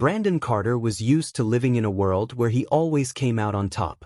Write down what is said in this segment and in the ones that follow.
Brandon Carter was used to living in a world where he always came out on top.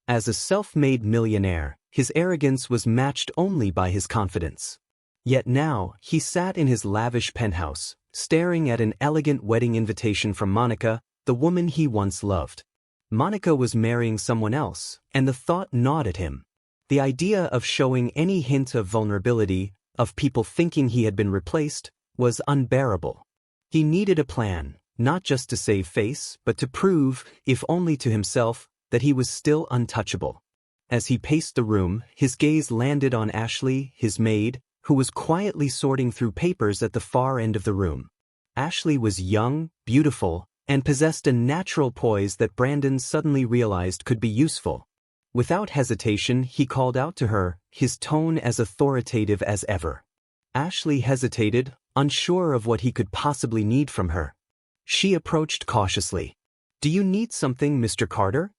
As a self-made millionaire, his arrogance was matched only by his confidence. Yet now, he sat in his lavish penthouse, staring at an elegant wedding invitation from Monica, the woman he once loved. Monica was marrying someone else, and the thought gnawed at him. The idea of showing any hint of vulnerability, of people thinking he had been replaced, was unbearable. He needed a plan, not just to save face, but to prove, if only to himself, that he was still untouchable. As he paced the room, his gaze landed on Ashley, his maid, who was quietly sorting through papers at the far end of the room. Ashley was young, beautiful, and possessed a natural poise that Brandon suddenly realized could be useful. Without hesitation, he called out to her, his tone as authoritative as ever. Ashley hesitated, unsure of what he could possibly need from her. She approached cautiously. "Do you need something, Mr. Carter?"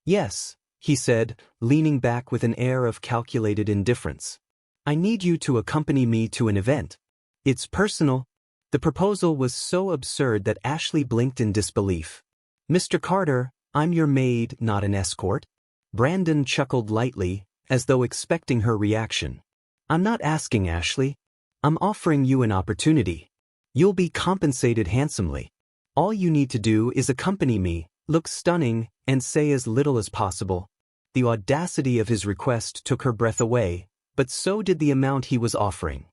"Yes," he said, leaning back with an air of calculated indifference. "I need you to accompany me to an event. It's personal." The proposal was so absurd that Ashley blinked in disbelief. "Mr. Carter, I'm your maid, not an escort." Brandon chuckled lightly, as though expecting her reaction. "I'm not asking, Ashley. I'm offering you an opportunity. You'll be compensated handsomely. All you need to do is accompany me, look stunning, and say as little as possible." The audacity of his request took her breath away, but so did the amount he was offering.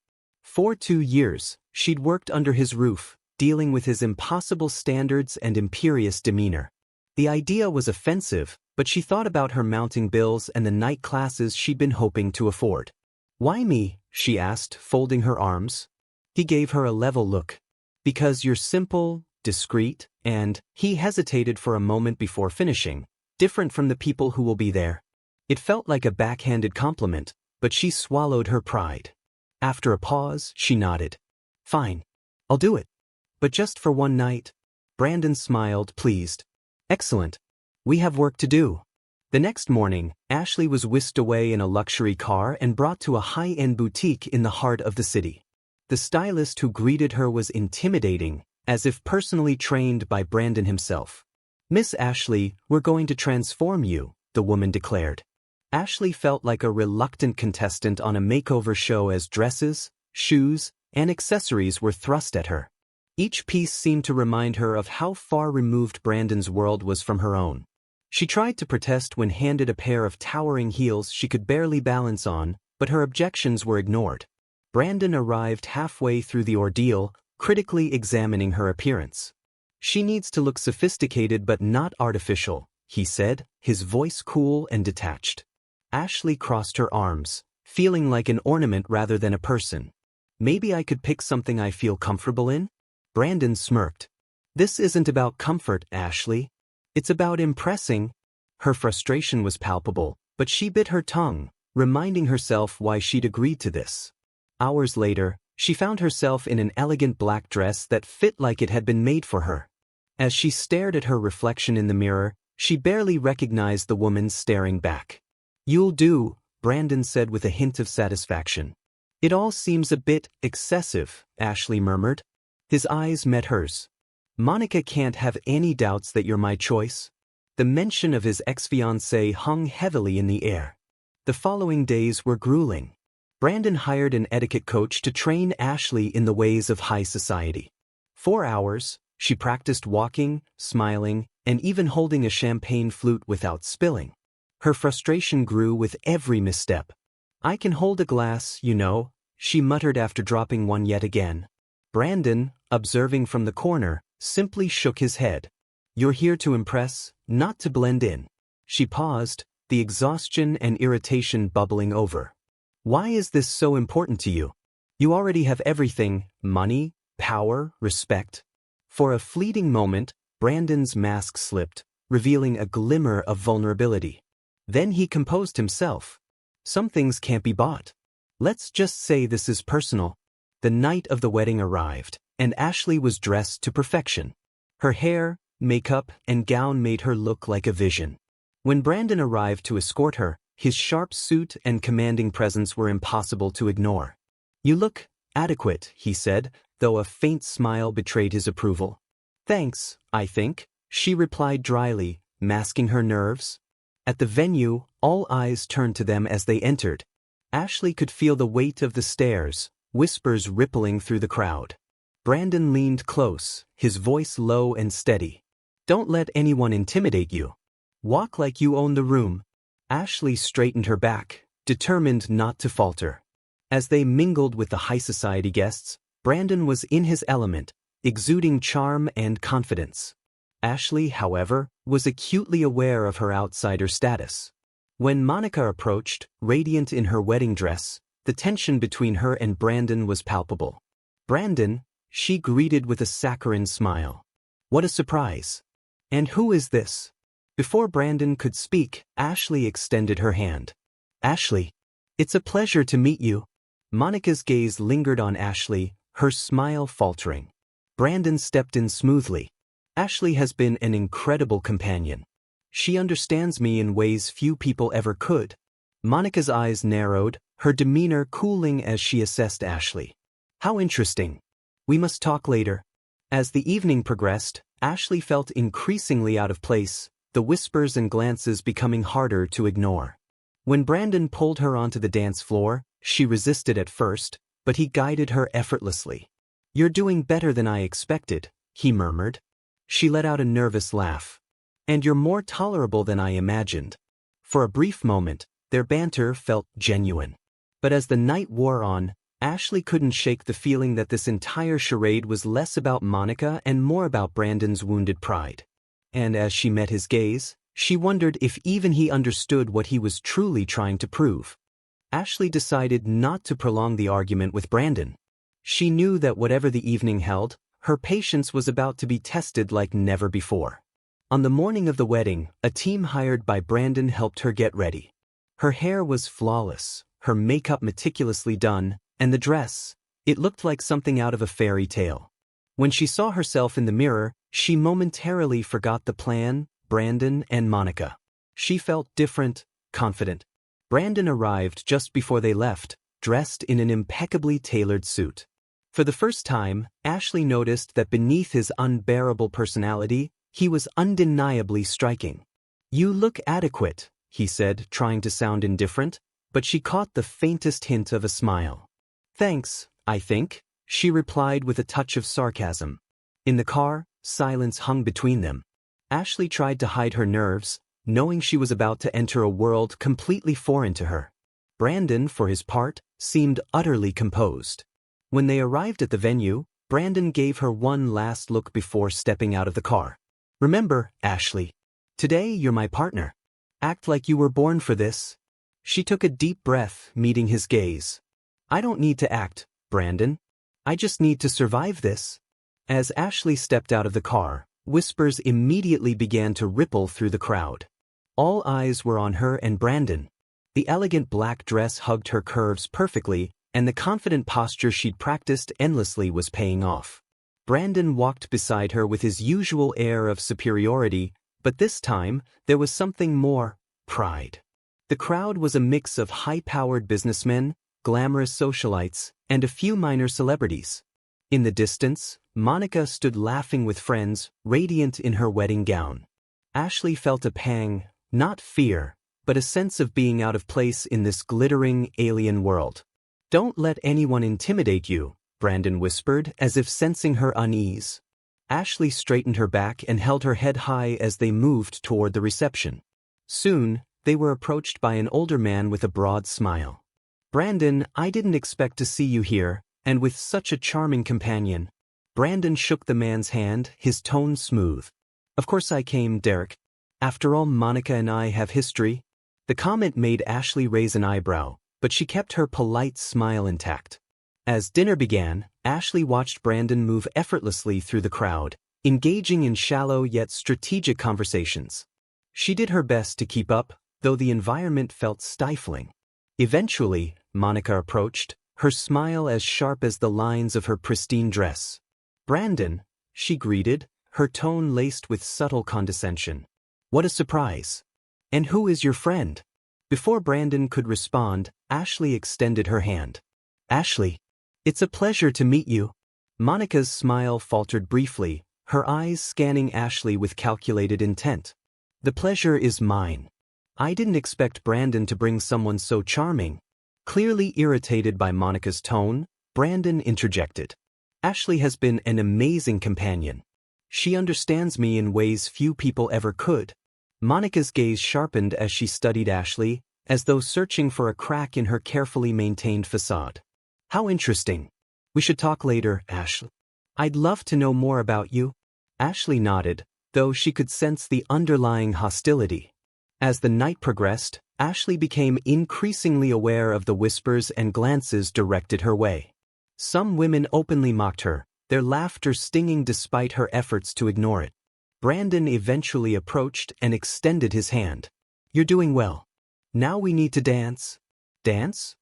For 2 years, she'd worked under his roof, dealing with his impossible standards and imperious demeanor. The idea was offensive, but she thought about her mounting bills and the night classes she'd been hoping to afford. "Why me?" she asked, folding her arms. He gave her a level look. "Because you're simple, discreet, and..." He hesitated for a moment before finishing, "different from the people who will be there." It felt like a backhanded compliment, but she swallowed her pride. After a pause, she nodded. "Fine. I'll do it. But just for one night." Brandon smiled, pleased. "Excellent. We have work to do." The next morning, Ashley was whisked away in a luxury car and brought to a high-end boutique in the heart of the city. The stylist who greeted her was intimidating, as if personally trained by Brandon himself. "Miss Ashley, we're going to transform you," the woman declared. Ashley felt like a reluctant contestant on a makeover show as dresses, shoes, and accessories were thrust at her. Each piece seemed to remind her of how far removed Brandon's world was from her own. She tried to protest when handed a pair of towering heels she could barely balance on, but her objections were ignored. Brandon arrived halfway through the ordeal, critically examining her appearance. "She needs to look sophisticated but not artificial," he said, his voice cool and detached. Ashley crossed her arms, feeling like an ornament rather than a person. "Maybe I could pick something I feel comfortable in?" Brandon smirked. "This isn't about comfort, Ashley. It's about impressing." Her frustration was palpable, but she bit her tongue, reminding herself why she'd agreed to this. Hours later, she found herself in an elegant black dress that fit like it had been made for her. As she stared at her reflection in the mirror, she barely recognized the woman staring back. "You'll do," Brandon said with a hint of satisfaction. "It all seems a bit excessive," Ashley murmured. His eyes met hers. "Monica can't have any doubts that you're my choice." The mention of his ex-fiancée hung heavily in the air. The following days were grueling. Brandon hired an etiquette coach to train Ashley in the ways of high society. 4 hours, she practiced walking, smiling, and even holding a champagne flute without spilling. Her frustration grew with every misstep. "I can hold a glass, you know," she muttered after dropping one yet again. Brandon, observing from the corner, simply shook his head. "You're here to impress, not to blend in." She paused, the exhaustion and irritation bubbling over. "Why is this so important to you? You already have everything: money, power, respect." For a fleeting moment, Brandon's mask slipped, revealing a glimmer of vulnerability. Then he composed himself. "Some things can't be bought. Let's just say this is personal." The night of the wedding arrived, and Ashley was dressed to perfection. Her hair, makeup, and gown made her look like a vision. When Brandon arrived to escort her, his sharp suit and commanding presence were impossible to ignore. "You look adequate," he said, though a faint smile betrayed his approval. Thanks, I think, she replied dryly, masking her nerves. At the venue, all eyes turned to them as they entered. Ashley could feel the weight of the stairs, whispers rippling through the crowd. Brandon leaned close, his voice low and steady. Don't let anyone intimidate you. Walk like you own the room. Ashley straightened her back, determined not to falter. As they mingled with the high society guests, Brandon was in his element, exuding charm and confidence. Ashley, however, was acutely aware of her outsider status. When Monica approached, radiant in her wedding dress, the tension between her and Brandon was palpable. Brandon, she greeted with a saccharine smile. What a surprise. And who is this? Before Brandon could speak, Ashley extended her hand. Ashley, it's a pleasure to meet you. Monica's gaze lingered on Ashley, her smile faltering. Brandon stepped in smoothly. Ashley has been an incredible companion. She understands me in ways few people ever could. Monica's eyes narrowed, her demeanor cooling as she assessed Ashley. How interesting. We must talk later. As the evening progressed, Ashley felt increasingly out of place, the whispers and glances becoming harder to ignore. When Brandon pulled her onto the dance floor, she resisted at first, but he guided her effortlessly. You're doing better than I expected, he murmured. She let out a nervous laugh. And you're more tolerable than I imagined. For a brief moment, their banter felt genuine. But as the night wore on, Ashley couldn't shake the feeling that this entire charade was less about Monica and more about Brandon's wounded pride. And as she met his gaze, she wondered if even he understood what he was truly trying to prove. Ashley decided not to prolong the argument with Brandon. She knew that whatever the evening held, her patience was about to be tested like never before. On the morning of the wedding, a team hired by Brandon helped her get ready. Her hair was flawless, her makeup meticulously done, and the dress, it looked like something out of a fairy tale. When she saw herself in the mirror, she momentarily forgot the plan, Brandon and Monica. She felt different, confident. Brandon arrived just before they left, dressed in an impeccably tailored suit. For the first time, Ashley noticed that beneath his unbearable personality, he was undeniably striking. You look adequate, he said, trying to sound indifferent, but she caught the faintest hint of a smile. Thanks, I think, she replied with a touch of sarcasm. In the car, silence hung between them. Ashley tried to hide her nerves, knowing she was about to enter a world completely foreign to her. Brandon, for his part, seemed utterly composed. When they arrived at the venue, Brandon gave her one last look before stepping out of the car. Remember, Ashley, today you're my partner. Act like you were born for this. She took a deep breath, meeting his gaze. I don't need to act, Brandon. I just need to survive this. As Ashley stepped out of the car, whispers immediately began to ripple through the crowd. All eyes were on her and Brandon. The elegant black dress hugged her curves perfectly, and the confident posture she'd practiced endlessly was paying off. Brandon walked beside her with his usual air of superiority, but this time, there was something more: pride. The crowd was a mix of high-powered businessmen, glamorous socialites, and a few minor celebrities. In the distance, Monica stood laughing with friends, radiant in her wedding gown. Ashley felt a pang, not fear, but a sense of being out of place in this glittering, alien world. Don't let anyone intimidate you, Brandon whispered, as if sensing her unease. Ashley straightened her back and held her head high as they moved toward the reception. Soon, they were approached by an older man with a broad smile. Brandon, I didn't expect to see you here, and with such a charming companion. Brandon shook the man's hand, his tone smooth. Of course I came, Derek. After all, Monica and I have history. The comment made Ashley raise an eyebrow, but she kept her polite smile intact. As dinner began, Ashley watched Brandon move effortlessly through the crowd, engaging in shallow yet strategic conversations. She did her best to keep up, though the environment felt stifling. Eventually, Monica approached, her smile as sharp as the lines of her pristine dress. Brandon, she greeted, her tone laced with subtle condescension. What a surprise. And who is your friend? Before Brandon could respond, Ashley extended her hand. Ashley, it's a pleasure to meet you. Monica's smile faltered briefly, her eyes scanning Ashley with calculated intent. The pleasure is mine. I didn't expect Brandon to bring someone so charming. Clearly irritated by Monica's tone, Brandon interjected. Ashley has been an amazing companion. She understands me in ways few people ever could. Monica's gaze sharpened as she studied Ashley, as though searching for a crack in her carefully maintained facade. How interesting. We should talk later, Ashley. I'd love to know more about you. Ashley nodded, though she could sense the underlying hostility. As the night progressed, Ashley became increasingly aware of the whispers and glances directed her way. Some women openly mocked her, their laughter stinging despite her efforts to ignore it. Brandon eventually approached and extended his hand. You're doing well. Now we need to dance. Dance?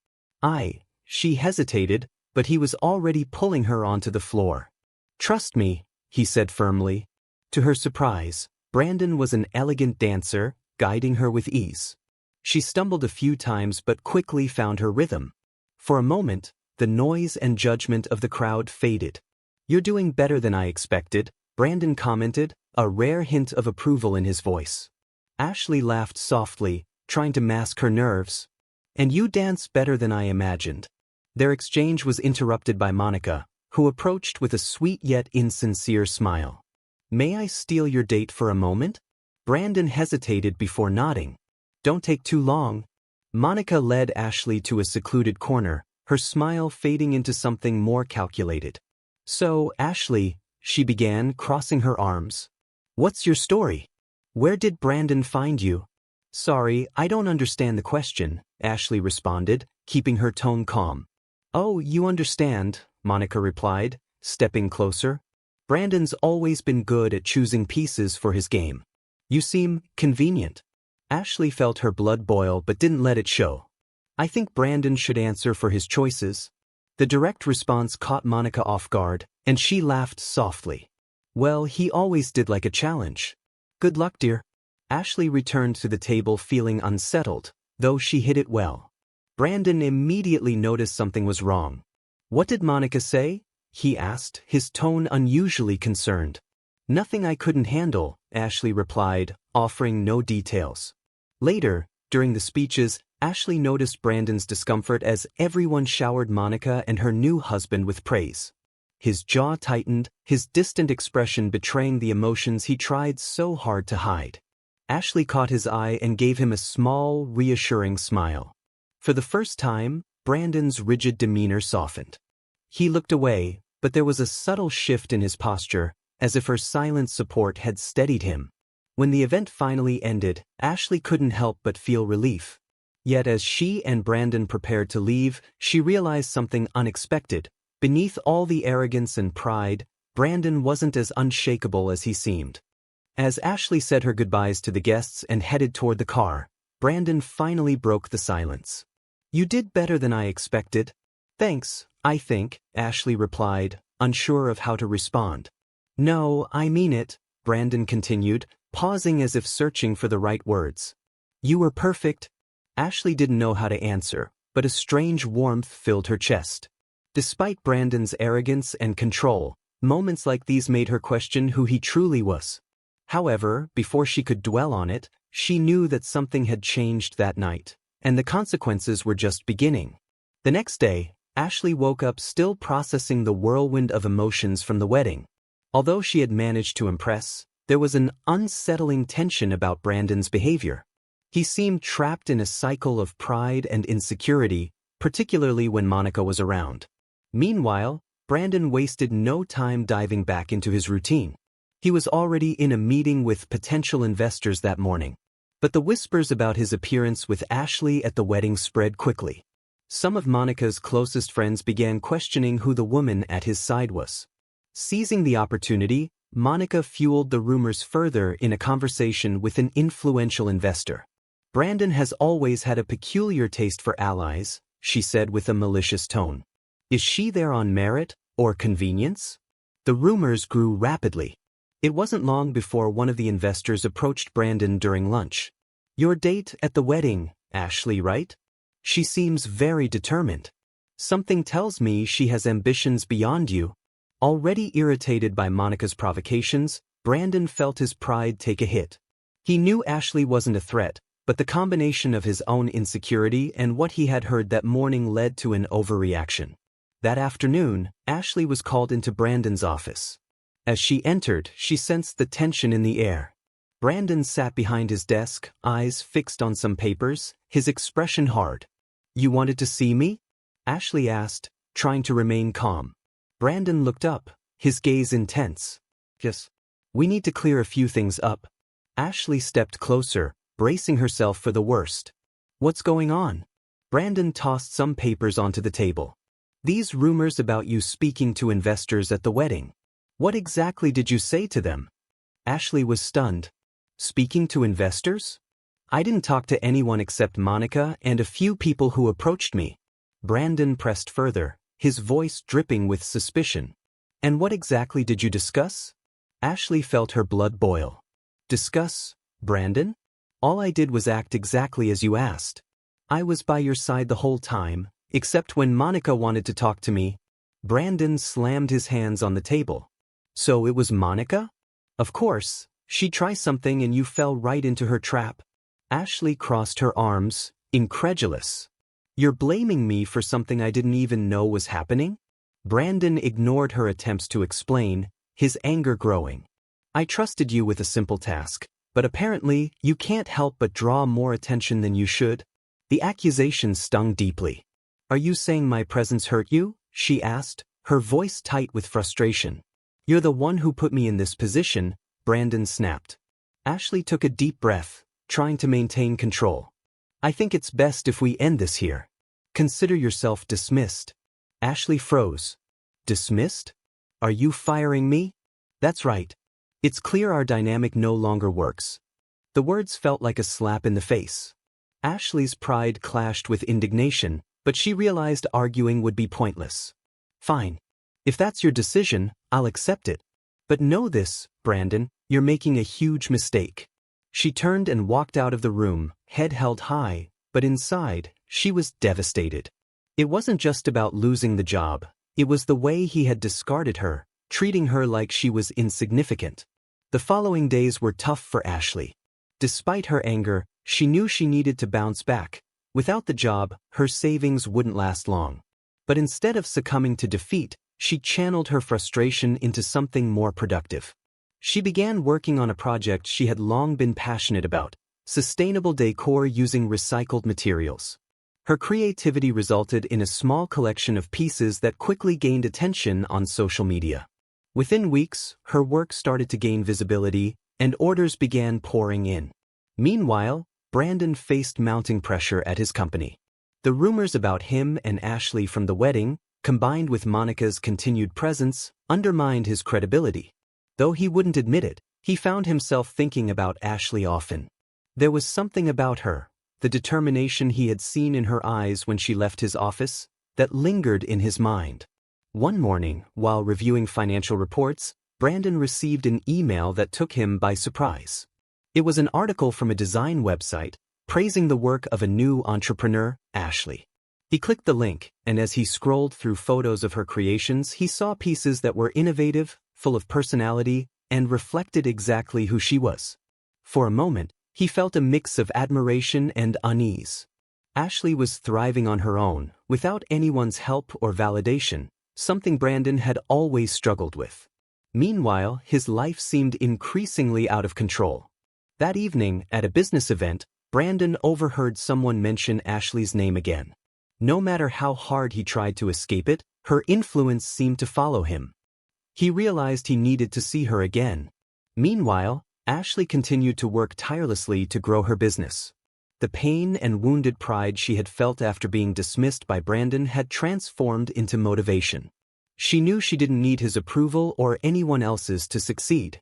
She hesitated, but he was already pulling her onto the floor. Trust me, he said firmly. To her surprise, Brandon was an elegant dancer, guiding her with ease. She stumbled a few times but quickly found her rhythm. For a moment, the noise and judgment of the crowd faded. You're doing better than I expected, Brandon commented, a rare hint of approval in his voice. Ashley laughed softly, trying to mask her nerves. And you dance better than I imagined. Their exchange was interrupted by Monica, who approached with a sweet yet insincere smile. May I steal your date for a moment? Brandon hesitated before nodding. Don't take too long. Monica led Ashley to a secluded corner, her smile fading into something more calculated. So, Ashley, she began, crossing her arms. What's your story? Where did Brandon find you? Sorry, I don't understand the question, Ashley responded, keeping her tone calm. Oh, you understand, Monica replied, stepping closer. Brandon's always been good at choosing pieces for his game. You seem convenient. Ashley felt her blood boil but didn't let it show. I think Brandon should answer for his choices. The direct response caught Monica off guard, and she laughed softly. Well, he always did like a challenge. Good luck, dear. Ashley returned to the table feeling unsettled, though she hid it well. Brandon immediately noticed something was wrong. What did Monica say? He asked, his tone unusually concerned. Nothing I couldn't handle, Ashley replied, offering no details. Later, during the speeches, Ashley noticed Brandon's discomfort as everyone showered Monica and her new husband with praise. His jaw tightened, his distant expression betraying the emotions he tried so hard to hide. Ashley caught his eye and gave him a small, reassuring smile. For the first time, Brandon's rigid demeanor softened. He looked away, but there was a subtle shift in his posture, as if her silent support had steadied him. When the event finally ended, Ashley couldn't help but feel relief. Yet as she and Brandon prepared to leave, she realized something unexpected. Beneath all the arrogance and pride, Brandon wasn't as unshakable as he seemed. As Ashley said her goodbyes to the guests and headed toward the car, Brandon finally broke the silence. You did better than I expected. Thanks, I think, Ashley replied, unsure of how to respond. No, I mean it, Brandon continued, pausing as if searching for the right words. You were perfect. Ashley didn't know how to answer, but a strange warmth filled her chest. Despite Brandon's arrogance and control, moments like these made her question who he truly was. However, before she could dwell on it, she knew that something had changed that night, and the consequences were just beginning. The next day, Ashley woke up still processing the whirlwind of emotions from the wedding. Although she had managed to impress, there was an unsettling tension about Brandon's behavior. He seemed trapped in a cycle of pride and insecurity, particularly when Monica was around. Meanwhile, Brandon wasted no time diving back into his routine. He was already in a meeting with potential investors that morning. But the whispers about his appearance with Ashley at the wedding spread quickly. Some of Monica's closest friends began questioning who the woman at his side was. Seizing the opportunity, Monica fueled the rumors further in a conversation with an influential investor. Brandon has always had a peculiar taste for allies, she said with a malicious tone. Is she there on merit or convenience? The rumors grew rapidly. It wasn't long before one of the investors approached Brandon during lunch. Your date at the wedding, Ashley, right? She seems very determined. Something tells me she has ambitions beyond you. Already irritated by Monica's provocations, Brandon felt his pride take a hit. He knew Ashley wasn't a threat, but the combination of his own insecurity and what he had heard that morning led to an overreaction. That afternoon, Ashley was called into Brandon's office. As she entered, she sensed the tension in the air. Brandon sat behind his desk, eyes fixed on some papers, his expression hard. "You wanted to see me?" Ashley asked, trying to remain calm. Brandon looked up, his gaze intense. "Yes. We need to clear a few things up." Ashley stepped closer, bracing herself for the worst. "What's going on?" Brandon tossed some papers onto the table. "These rumors about you speaking to investors at the wedding. What exactly did you say to them?" Ashley was stunned. "Speaking to investors? I didn't talk to anyone except Monica and a few people who approached me." Brandon pressed further, his voice dripping with suspicion. "And what exactly did you discuss?" Ashley felt her blood boil. "Discuss, Brandon? All I did was act exactly as you asked. I was by your side the whole time, except when Monica wanted to talk to me." Brandon slammed his hands on the table. "So it was Monica? Of course, she'd try something and you fell right into her trap." Ashley crossed her arms, incredulous. "You're blaming me for something I didn't even know was happening?" Brandon ignored her attempts to explain, his anger growing. "I trusted you with a simple task, but apparently you can't help but draw more attention than you should." The accusation stung deeply. "Are you saying my presence hurt you?" she asked, her voice tight with frustration. "You're the one who put me in this position," Brandon snapped. Ashley took a deep breath, trying to maintain control. "I think it's best if we end this here. Consider yourself dismissed." Ashley froze. "Dismissed? Are you firing me?" "That's right. It's clear our dynamic no longer works." The words felt like a slap in the face. Ashley's pride clashed with indignation, but she realized arguing would be pointless. "Fine. If that's your decision, I'll accept it. But know this, Brandon, you're making a huge mistake." She turned and walked out of the room, head held high, but inside, she was devastated. It wasn't just about losing the job, it was the way he had discarded her, treating her like she was insignificant. The following days were tough for Ashley. Despite her anger, she knew she needed to bounce back. Without the job, her savings wouldn't last long. But instead of succumbing to defeat, she channeled her frustration into something more productive. She began working on a project she had long been passionate about: sustainable decor using recycled materials. Her creativity resulted in a small collection of pieces that quickly gained attention on social media. Within weeks, her work started to gain visibility, and orders began pouring in. Meanwhile, Brandon faced mounting pressure at his company. The rumors about him and Ashley from the wedding, combined with Monica's continued presence, undermined his credibility. Though he wouldn't admit it, he found himself thinking about Ashley often. There was something about her, the determination he had seen in her eyes when she left his office, that lingered in his mind. One morning, while reviewing financial reports, Brandon received an email that took him by surprise. It was an article from a design website, praising the work of a new entrepreneur, Ashley. He clicked the link, and as he scrolled through photos of her creations, he saw pieces that were innovative, full of personality, and reflected exactly who she was. For a moment, he felt a mix of admiration and unease. Ashley was thriving on her own, without anyone's help or validation, something Brandon had always struggled with. Meanwhile, his life seemed increasingly out of control. That evening, at a business event, Brandon overheard someone mention Ashley's name again. No matter how hard he tried to escape it, her influence seemed to follow him. He realized he needed to see her again. Meanwhile, Ashley continued to work tirelessly to grow her business. The pain and wounded pride she had felt after being dismissed by Brandon had transformed into motivation. She knew she didn't need his approval or anyone else's to succeed.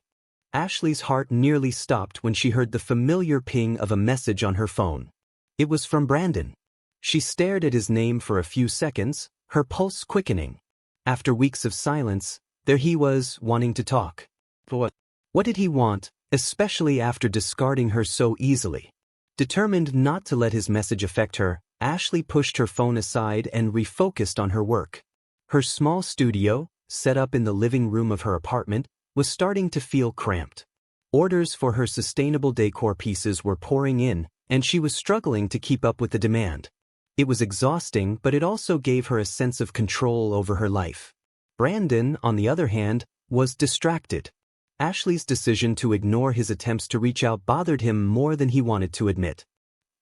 Ashley's heart nearly stopped when she heard the familiar ping of a message on her phone. It was from Brandon. She stared at his name for a few seconds, her pulse quickening. After weeks of silence, there he was, wanting to talk. But what did he want, especially after discarding her so easily? Determined not to let his message affect her, Ashley pushed her phone aside and refocused on her work. Her small studio, set up in the living room of her apartment, was starting to feel cramped. Orders for her sustainable decor pieces were pouring in, and she was struggling to keep up with the demand. It was exhausting, but it also gave her a sense of control over her life. Brandon, on the other hand, was distracted. Ashley's decision to ignore his attempts to reach out bothered him more than he wanted to admit.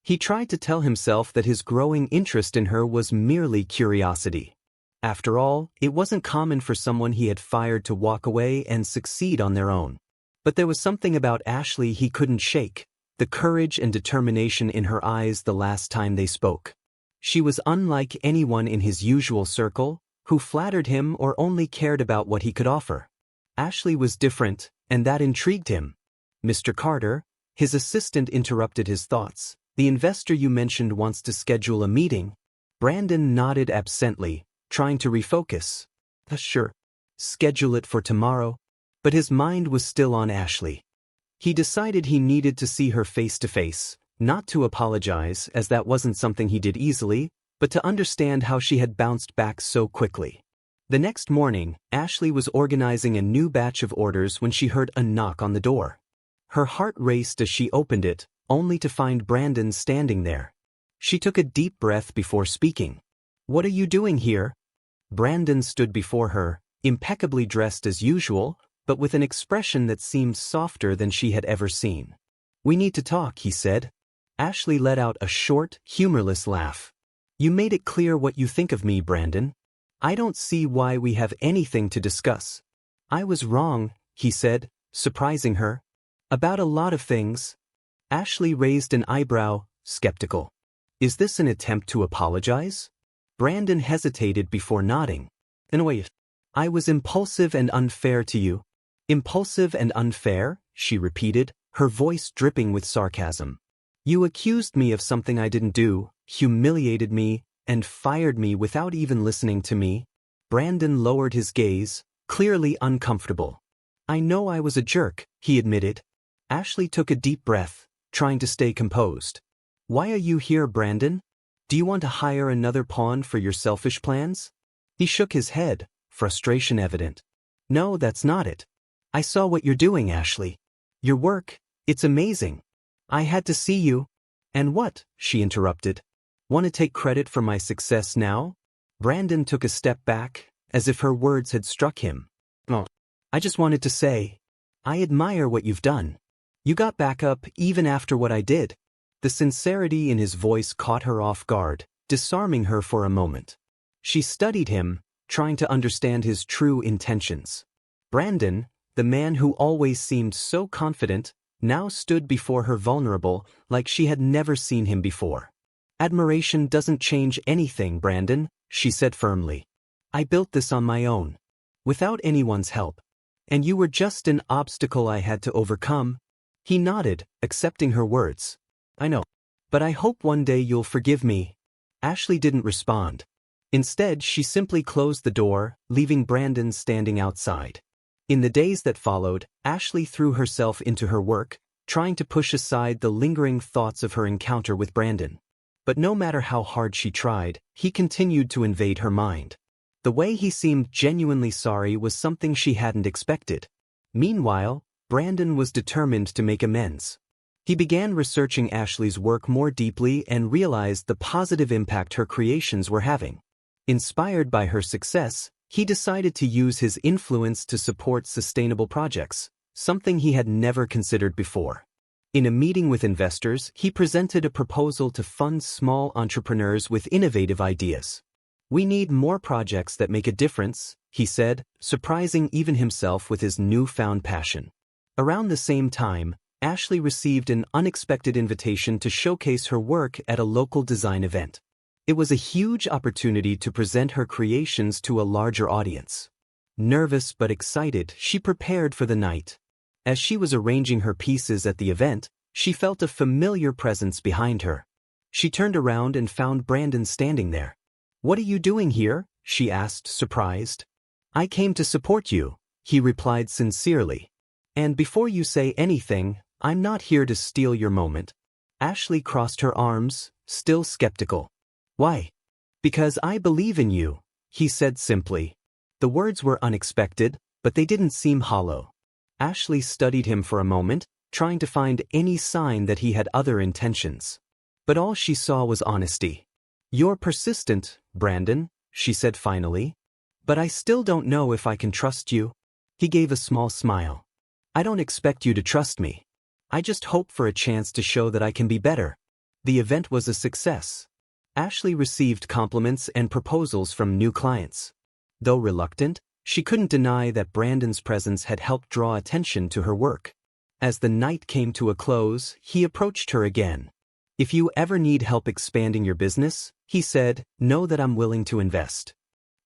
He tried to tell himself that his growing interest in her was merely curiosity. After all, it wasn't common for someone he had fired to walk away and succeed on their own. But there was something about Ashley he couldn't shake, the courage and determination in her eyes the last time they spoke. She was unlike anyone in his usual circle, who flattered him or only cared about what he could offer. Ashley was different, and that intrigued him. "Mr. Carter," his assistant interrupted his thoughts. "The investor you mentioned wants to schedule a meeting." Brandon nodded absently, trying to refocus. Sure. Schedule it for tomorrow." But his mind was still on Ashley. He decided he needed to see her face to face, not to apologize, as that wasn't something he did easily, but to understand how she had bounced back so quickly. The next morning, Ashley was organizing a new batch of orders when she heard a knock on the door. Her heart raced as she opened it, only to find Brandon standing there. She took a deep breath before speaking. "What are you doing here?" Brandon stood before her, impeccably dressed as usual, but with an expression that seemed softer than she had ever seen. "We need to talk," he said. Ashley let out a short, humorless laugh. "You made it clear what you think of me, Brandon. I don't see why we have anything to discuss." "I was wrong," he said, surprising her. "About a lot of things." Ashley raised an eyebrow, skeptical. "Is this an attempt to apologize?" Brandon hesitated before nodding. "In a way, I was impulsive and unfair to you." "Impulsive and unfair?" she repeated, her voice dripping with sarcasm. "You accused me of something I didn't do, humiliated me, and fired me without even listening to me." Brandon lowered his gaze, clearly uncomfortable. "I know I was a jerk," he admitted. Ashley took a deep breath, trying to stay composed. "Why are you here, Brandon? Do you want to hire another pawn for your selfish plans?" He shook his head, frustration evident. "No, that's not it. I saw what you're doing, Ashley. Your work, it's amazing. I had to see you." "And what?" she interrupted. "Want to take credit for my success now?" Brandon took a step back, as if her words had struck him. "Oh, I just wanted to say, I admire what you've done. You got back up even after what I did." The sincerity in his voice caught her off guard, disarming her for a moment. She studied him, trying to understand his true intentions. Brandon, the man who always seemed so confident, now stood before her vulnerable, like she had never seen him before. "Admiration doesn't change anything, Brandon," she said firmly. "I built this on my own, without anyone's help. And you were just an obstacle I had to overcome." He nodded, accepting her words. "I know. But I hope one day you'll forgive me." Ashley didn't respond. Instead, she simply closed the door, leaving Brandon standing outside. In the days that followed, Ashley threw herself into her work, trying to push aside the lingering thoughts of her encounter with Brandon. But no matter how hard she tried, he continued to invade her mind. The way he seemed genuinely sorry was something she hadn't expected. Meanwhile, Brandon was determined to make amends. He began researching Ashley's work more deeply and realized the positive impact her creations were having. Inspired by her success, he decided to use his influence to support sustainable projects, something he had never considered before. In a meeting with investors, he presented a proposal to fund small entrepreneurs with innovative ideas. "We need more projects that make a difference," he said, surprising even himself with his newfound passion. Around the same time, Ashley received an unexpected invitation to showcase her work at a local design event. It was a huge opportunity to present her creations to a larger audience. Nervous but excited, she prepared for the night. As she was arranging her pieces at the event, she felt a familiar presence behind her. She turned around and found Brandon standing there. "What are you doing here?" she asked, surprised. "I came to support you," he replied sincerely. "And before you say anything, I'm not here to steal your moment." Ashley crossed her arms, still skeptical. "Why?" "Because I believe in you," he said simply. The words were unexpected, but they didn't seem hollow. Ashley studied him for a moment, trying to find any sign that he had other intentions. But all she saw was honesty. "You're persistent, Brandon," she said finally. "But I still don't know if I can trust you." He gave a small smile. "I don't expect you to trust me. I just hope for a chance to show that I can be better." The event was a success. Ashley received compliments and proposals from new clients. Though reluctant, she couldn't deny that Brandon's presence had helped draw attention to her work. As the night came to a close, he approached her again. "If you ever need help expanding your business," he said, "know that I'm willing to invest."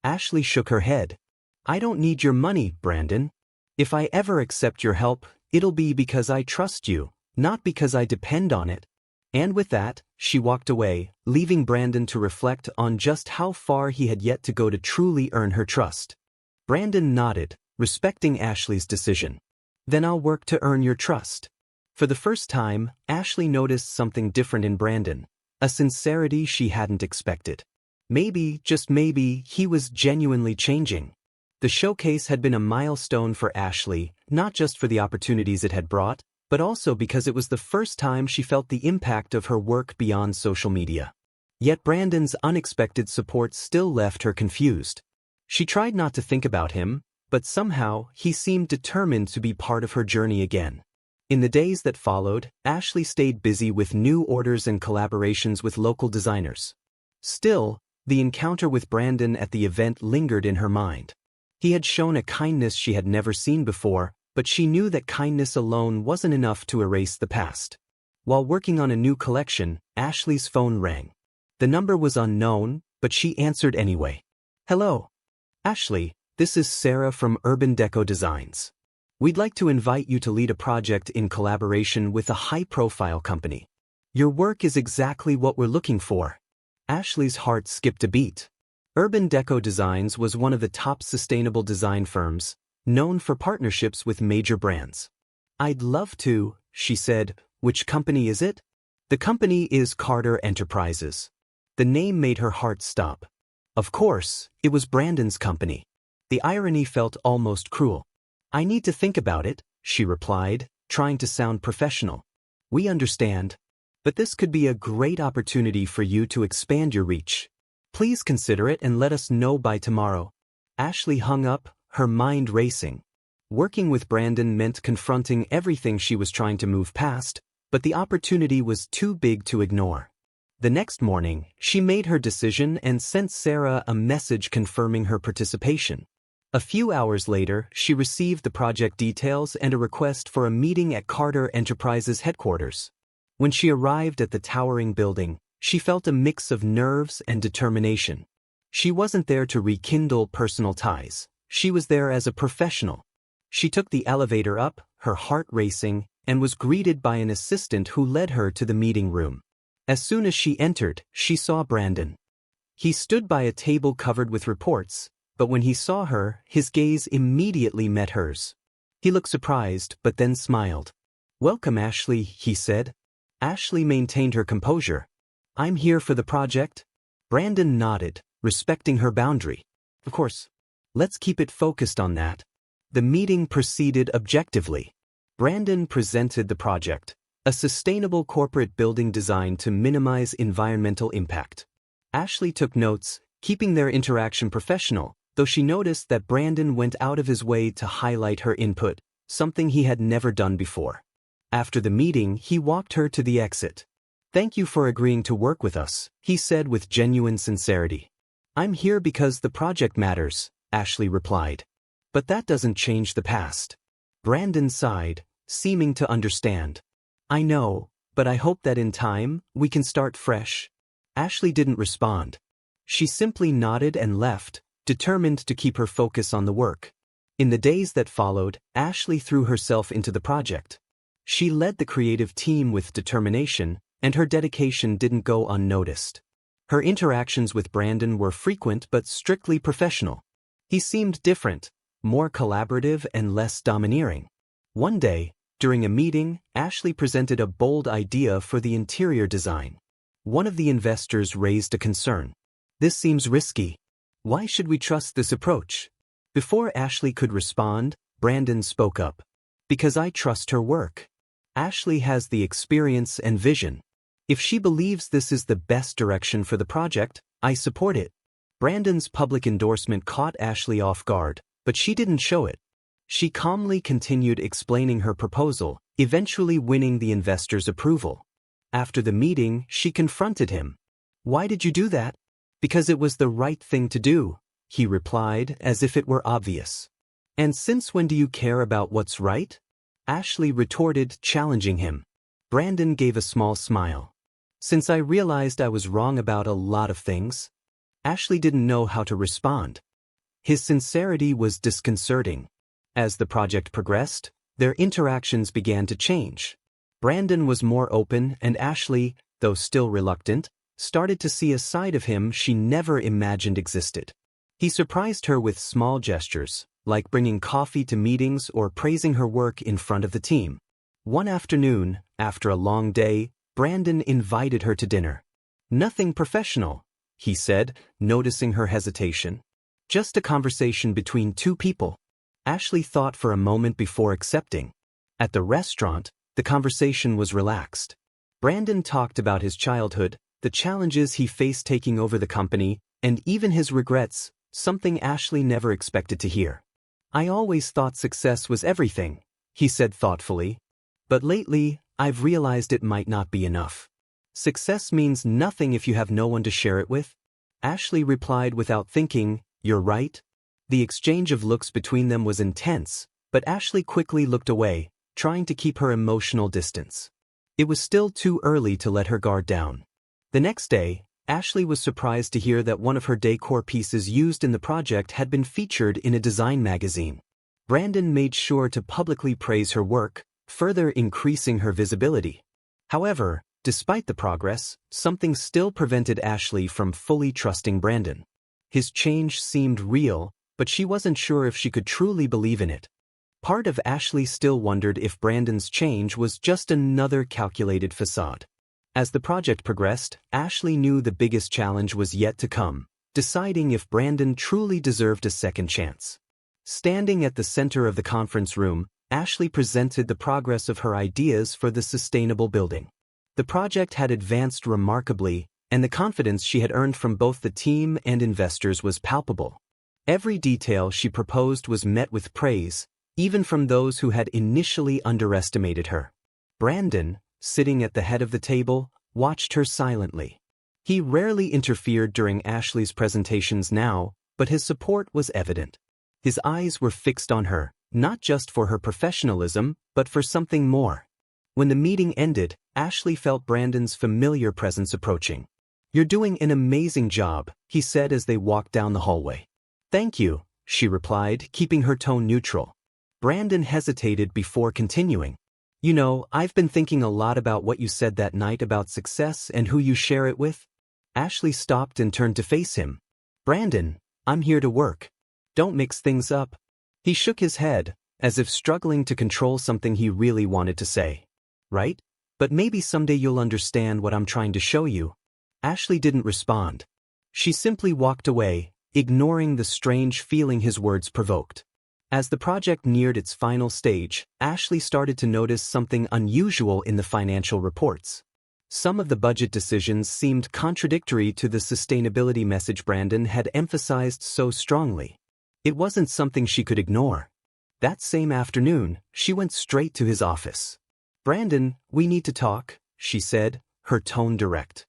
Ashley shook her head. "I don't need your money, Brandon. If I ever accept your help, it'll be because I trust you, not because I depend on it." And with that, she walked away, leaving Brandon to reflect on just how far he had yet to go to truly earn her trust. Brandon nodded, respecting Ashley's decision. "Then I'll work to earn your trust." For the first time, Ashley noticed something different in Brandon, a sincerity she hadn't expected. Maybe, just maybe, he was genuinely changing. The showcase had been a milestone for Ashley, not just for the opportunities it had brought, but also because it was the first time she felt the impact of her work beyond social media. Yet Brandon's unexpected support still left her confused. She tried not to think about him, but somehow he seemed determined to be part of her journey again. In the days that followed, Ashley stayed busy with new orders and collaborations with local designers. Still, the encounter with Brandon at the event lingered in her mind. He had shown a kindness she had never seen before, but she knew that kindness alone wasn't enough to erase the past. While working on a new collection, Ashley's phone rang. The number was unknown, but she answered anyway. "Hello. Ashley, this is Sarah from Urban Deco Designs. We'd like to invite you to lead a project in collaboration with a high-profile company. Your work is exactly what we're looking for." Ashley's heart skipped a beat. Urban Deco Designs was one of the top sustainable design firms, known for partnerships with major brands. "I'd love to," she said. "Which company is it?" "The company is Carter Enterprises." The name made her heart stop. Of course, it was Brandon's company. The irony felt almost cruel. "I need to think about it," she replied, trying to sound professional. "We understand. But this could be a great opportunity for you to expand your reach. Please consider it and let us know by tomorrow." Ashley hung up, her mind racing. Working with Brandon meant confronting everything she was trying to move past, but the opportunity was too big to ignore. The next morning, she made her decision and sent Sarah a message confirming her participation. A few hours later, she received the project details and a request for a meeting at Carter Enterprises headquarters. When she arrived at the towering building, she felt a mix of nerves and determination. She wasn't there to rekindle personal ties. She was there as a professional. She took the elevator up, her heart racing, and was greeted by an assistant who led her to the meeting room. As soon as she entered, she saw Brandon. He stood by a table covered with reports, but when he saw her, his gaze immediately met hers. He looked surprised, but then smiled. "Welcome, Ashley," he said. Ashley maintained her composure. "I'm here for the project." Brandon nodded, respecting her boundary. "Of course. Let's keep it focused on that." The meeting proceeded objectively. Brandon presented the project, a sustainable corporate building designed to minimize environmental impact. Ashley took notes, keeping their interaction professional, though she noticed that Brandon went out of his way to highlight her input, something he had never done before. After the meeting, he walked her to the exit. "Thank you for agreeing to work with us," he said with genuine sincerity. "I'm here because the project matters," Ashley replied. "But that doesn't change the past." Brandon sighed, seeming to understand. "I know, but I hope that in time, we can start fresh." Ashley didn't respond. She simply nodded and left, determined to keep her focus on the work. In the days that followed, Ashley threw herself into the project. She led the creative team with determination, and her dedication didn't go unnoticed. Her interactions with Brandon were frequent but strictly professional. He seemed different, more collaborative and less domineering. One day, during a meeting, Ashley presented a bold idea for the interior design. One of the investors raised a concern. "This seems risky. Why should we trust this approach?" Before Ashley could respond, Brandon spoke up. Because I trust her work. Ashley has the experience and vision. If she believes this is the best direction for the project, I support it. Brandon's public endorsement caught Ashley off guard, but she didn't show it. She calmly continued explaining her proposal, eventually winning the investors' approval. After the meeting, she confronted him. Why did you do that? Because it was the right thing to do, he replied as if it were obvious. And since when do you care about what's right? Ashley retorted, challenging him. Brandon gave a small smile. Since I realized I was wrong about a lot of things. Ashley didn't know how to respond. His sincerity was disconcerting. As the project progressed, their interactions began to change. Brandon was more open and Ashley, though still reluctant, started to see a side of him she never imagined existed. He surprised her with small gestures, like bringing coffee to meetings or praising her work in front of the team. One afternoon, after a long day, Brandon invited her to dinner. Nothing professional, he said, noticing her hesitation. Just a conversation between two people. Ashley thought for a moment before accepting. At the restaurant, the conversation was relaxed. Brandon talked about his childhood, the challenges he faced taking over the company, and even his regrets, something Ashley never expected to hear. I always thought success was everything, he said thoughtfully. But lately, I've realized it might not be enough. Success means nothing if you have no one to share it with. Ashley replied without thinking, you're right. The exchange of looks between them was intense, but Ashley quickly looked away, trying to keep her emotional distance. It was still too early to let her guard down. The next day, Ashley was surprised to hear that one of her decor pieces used in the project had been featured in a design magazine. Brandon made sure to publicly praise her work, further increasing her visibility. However, despite the progress, something still prevented Ashley from fully trusting Brandon. His change seemed real, but she wasn't sure if she could truly believe in it. Part of Ashley still wondered if Brandon's change was just another calculated facade. As the project progressed, Ashley knew the biggest challenge was yet to come, deciding if Brandon truly deserved a second chance. Standing at the center of the conference room, Ashley presented the progress of her ideas for the sustainable building. The project had advanced remarkably, and the confidence she had earned from both the team and investors was palpable. Every detail she proposed was met with praise, even from those who had initially underestimated her. Brandon, sitting at the head of the table, watched her silently. He rarely interfered during Ashley's presentations now, but his support was evident. His eyes were fixed on her, not just for her professionalism, but for something more. When the meeting ended, Ashley felt Brandon's familiar presence approaching. "You're doing an amazing job," he said as they walked down the hallway. "Thank you," she replied, keeping her tone neutral. Brandon hesitated before continuing. "You know, I've been thinking a lot about what you said that night about success and who you share it with." Ashley stopped and turned to face him. "Brandon, I'm here to work. Don't mix things up." He shook his head, as if struggling to control something he really wanted to say. "Right? But maybe someday you'll understand what I'm trying to show you." Ashley didn't respond. She simply walked away, ignoring the strange feeling his words provoked. As the project neared its final stage, Ashley started to notice something unusual in the financial reports. Some of the budget decisions seemed contradictory to the sustainability message Brandon had emphasized so strongly. It wasn't something she could ignore. That same afternoon, she went straight to his office. "Brandon, we need to talk," she said, her tone direct.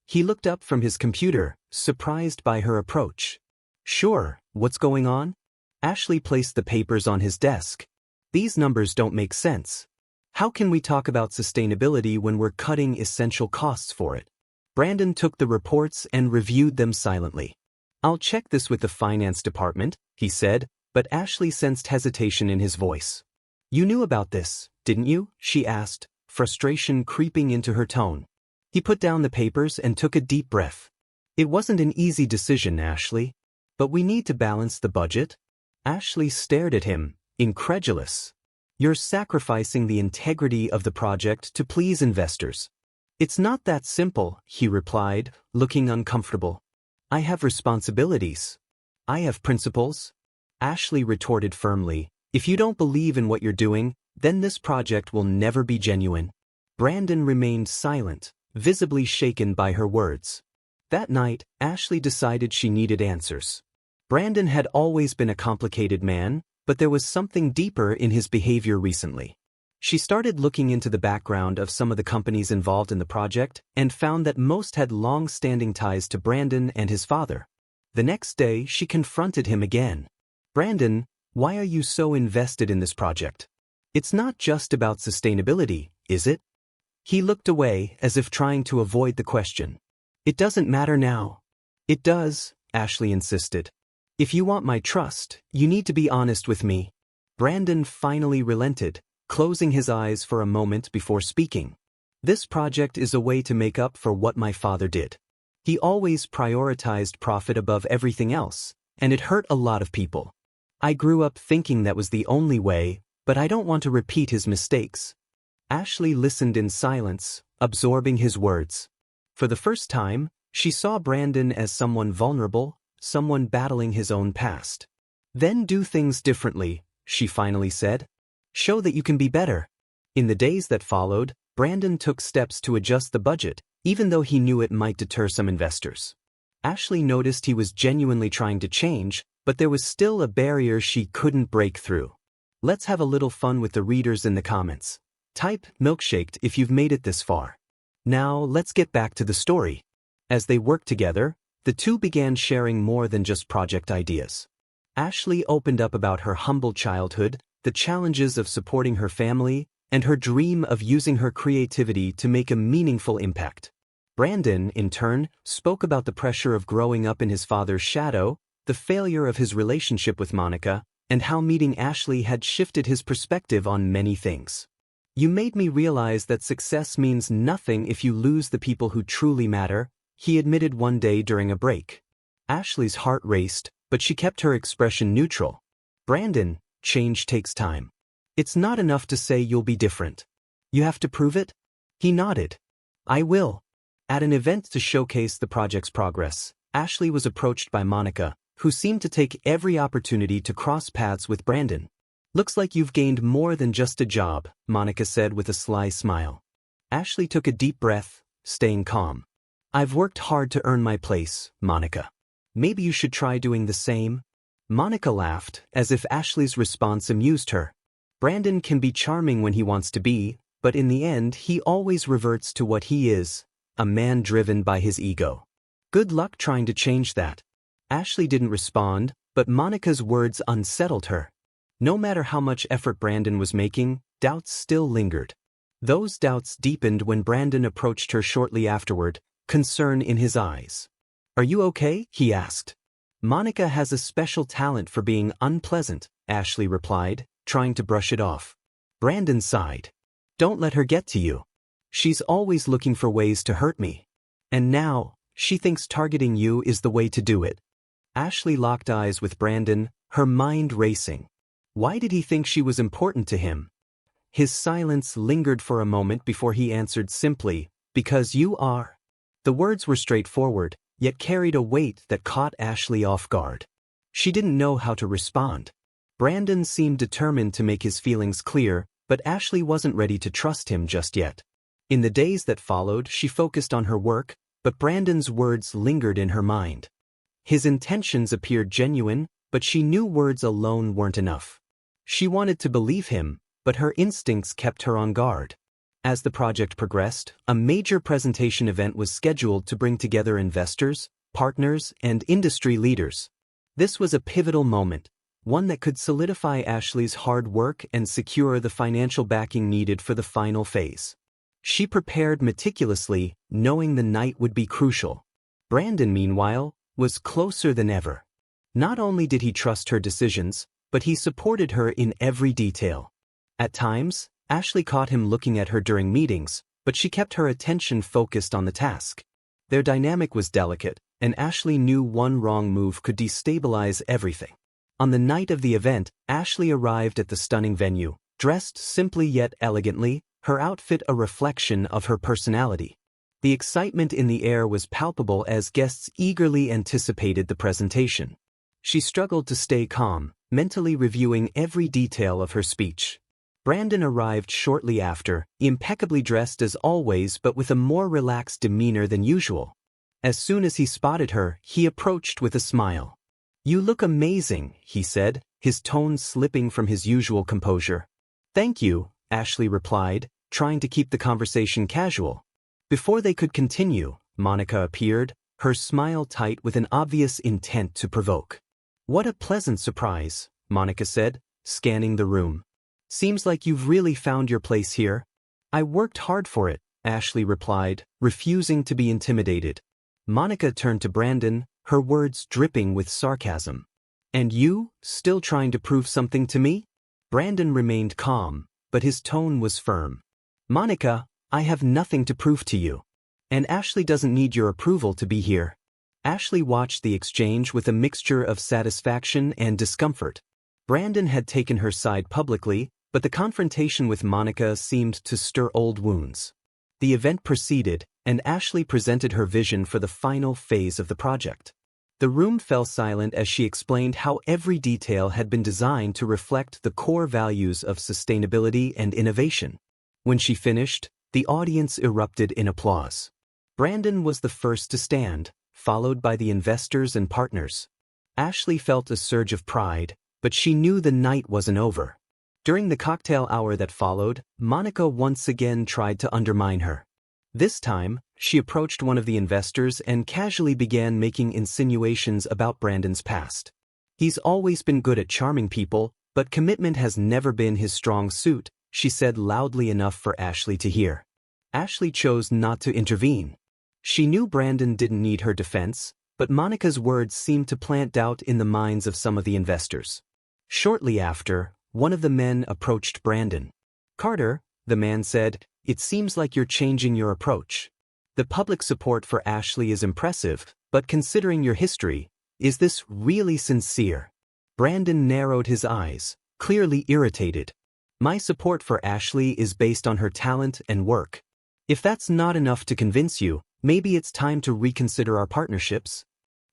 He looked up from his computer, surprised by her approach. "Sure, what's going on?" Ashley placed the papers on his desk. "These numbers don't make sense. How can we talk about sustainability when we're cutting essential costs for it?" Brandon took the reports and reviewed them silently. "I'll check this with the finance department," he said, but Ashley sensed hesitation in his voice. "You knew about this, didn't you?" she asked, frustration creeping into her tone. He put down the papers and took a deep breath. "It wasn't an easy decision, Ashley. But we need to balance the budget." Ashley stared at him, incredulous. "You're sacrificing the integrity of the project to please investors." "It's not that simple," he replied, looking uncomfortable. "I have responsibilities. I have principles." Ashley retorted firmly, "If you don't believe in what you're doing, then this project will never be genuine." Brandon remained silent, visibly shaken by her words. That night, Ashley decided she needed answers. Brandon had always been a complicated man, but there was something deeper in his behavior recently. She started looking into the background of some of the companies involved in the project and found that most had long-standing ties to Brandon and his father. The next day, she confronted him again. "Brandon, why are you so invested in this project? It's not just about sustainability, is it?" He looked away as if trying to avoid the question. "It doesn't matter now." "It does," Ashley insisted. "If you want my trust, you need to be honest with me." Brandon finally relented, closing his eyes for a moment before speaking. "This project is a way to make up for what my father did. He always prioritized profit above everything else, and it hurt a lot of people. I grew up thinking that was the only way, but I don't want to repeat his mistakes." Ashley listened in silence, absorbing his words. For the first time, she saw Brandon as someone vulnerable, someone battling his own past. "Then do things differently," she finally said. "Show that you can be better." In the days that followed, Brandon took steps to adjust the budget, even though he knew it might deter some investors. Ashley noticed he was genuinely trying to change, but there was still a barrier she couldn't break through. Let's have a little fun with the readers in the comments. Type "milkshaked" if you've made it this far. Now, let's get back to the story. As they worked together, the two began sharing more than just project ideas. Ashley opened up about her humble childhood, the challenges of supporting her family, and her dream of using her creativity to make a meaningful impact. Brandon, in turn, spoke about the pressure of growing up in his father's shadow, the failure of his relationship with Monica, and how meeting Ashley had shifted his perspective on many things. "You made me realize that success means nothing if you lose the people who truly matter," he admitted one day during a break. Ashley's heart raced, but she kept her expression neutral. "Brandon, change takes time. It's not enough to say you'll be different. You have to prove it?" He nodded. "I will." At an event to showcase the project's progress, Ashley was approached by Monica, who seemed to take every opportunity to cross paths with Brandon. "Looks like you've gained more than just a job," Monica said with a sly smile. Ashley took a deep breath, staying calm. "I've worked hard to earn my place, Monica. Maybe you should try doing the same." Monica laughed, as if Ashley's response amused her. "Brandon can be charming when he wants to be, but in the end he always reverts to what he is, a man driven by his ego. Good luck trying to change that." Ashley didn't respond, but Monica's words unsettled her. No matter how much effort Brandon was making, doubts still lingered. Those doubts deepened when Brandon approached her shortly afterward, concern in his eyes. "Are you okay?" he asked. "Monica has a special talent for being unpleasant," Ashley replied, trying to brush it off. Brandon sighed. "Don't let her get to you. She's always looking for ways to hurt me. And now, she thinks targeting you is the way to do it." Ashley locked eyes with Brandon, her mind racing. Why did he think she was important to him? His silence lingered for a moment before he answered simply, "Because you are." The words were straightforward, yet carried a weight that caught Ashley off guard. She didn't know how to respond. Brandon seemed determined to make his feelings clear, but Ashley wasn't ready to trust him just yet. In the days that followed, she focused on her work, but Brandon's words lingered in her mind. His intentions appeared genuine, but she knew words alone weren't enough. She wanted to believe him, but her instincts kept her on guard. As the project progressed, a major presentation event was scheduled to bring together investors, partners, and industry leaders. This was a pivotal moment, one that could solidify Ashley's hard work and secure the financial backing needed for the final phase. She prepared meticulously, knowing the night would be crucial. Brandon, meanwhile, was closer than ever. Not only did he trust her decisions, but he supported her in every detail. At times, Ashley caught him looking at her during meetings, but she kept her attention focused on the task. Their dynamic was delicate, and Ashley knew one wrong move could destabilize everything. On the night of the event, Ashley arrived at the stunning venue, dressed simply yet elegantly, her outfit a reflection of her personality. The excitement in the air was palpable as guests eagerly anticipated the presentation. She struggled to stay calm, mentally reviewing every detail of her speech. Brandon arrived shortly after, impeccably dressed as always but with a more relaxed demeanor than usual. As soon as he spotted her, he approached with a smile. "You look amazing," he said, his tone slipping from his usual composure. "Thank you," Ashley replied, trying to keep the conversation casual. Before they could continue, Monica appeared, her smile tight with an obvious intent to provoke. "What a pleasant surprise," Monica said, scanning the room. "Seems like you've really found your place here." "I worked hard for it," Ashley replied, refusing to be intimidated. Monica turned to Brandon, her words dripping with sarcasm. "And you, still trying to prove something to me?" Brandon remained calm, but his tone was firm. "Monica, I have nothing to prove to you. And Ashley doesn't need your approval to be here." Ashley watched the exchange with a mixture of satisfaction and discomfort. Brandon had taken her side publicly, but the confrontation with Monica seemed to stir old wounds. The event proceeded, and Ashley presented her vision for the final phase of the project. The room fell silent as she explained how every detail had been designed to reflect the core values of sustainability and innovation. When she finished, the audience erupted in applause. Brandon was the first to stand, followed by the investors and partners. Ashley felt a surge of pride, but she knew the night wasn't over. During the cocktail hour that followed, Monica once again tried to undermine her. This time, she approached one of the investors and casually began making insinuations about Brandon's past. "He's always been good at charming people, but commitment has never been his strong suit," she said loudly enough for Ashley to hear. Ashley chose not to intervene. She knew Brandon didn't need her defense, but Monica's words seemed to plant doubt in the minds of some of the investors. Shortly after, one of the men approached Brandon. "Carter," the man said, "it seems like you're changing your approach. The public support for Ashley is impressive, but considering your history, is this really sincere?" Brandon narrowed his eyes, clearly irritated. "My support for Ashley is based on her talent and work. If that's not enough to convince you, maybe it's time to reconsider our partnerships."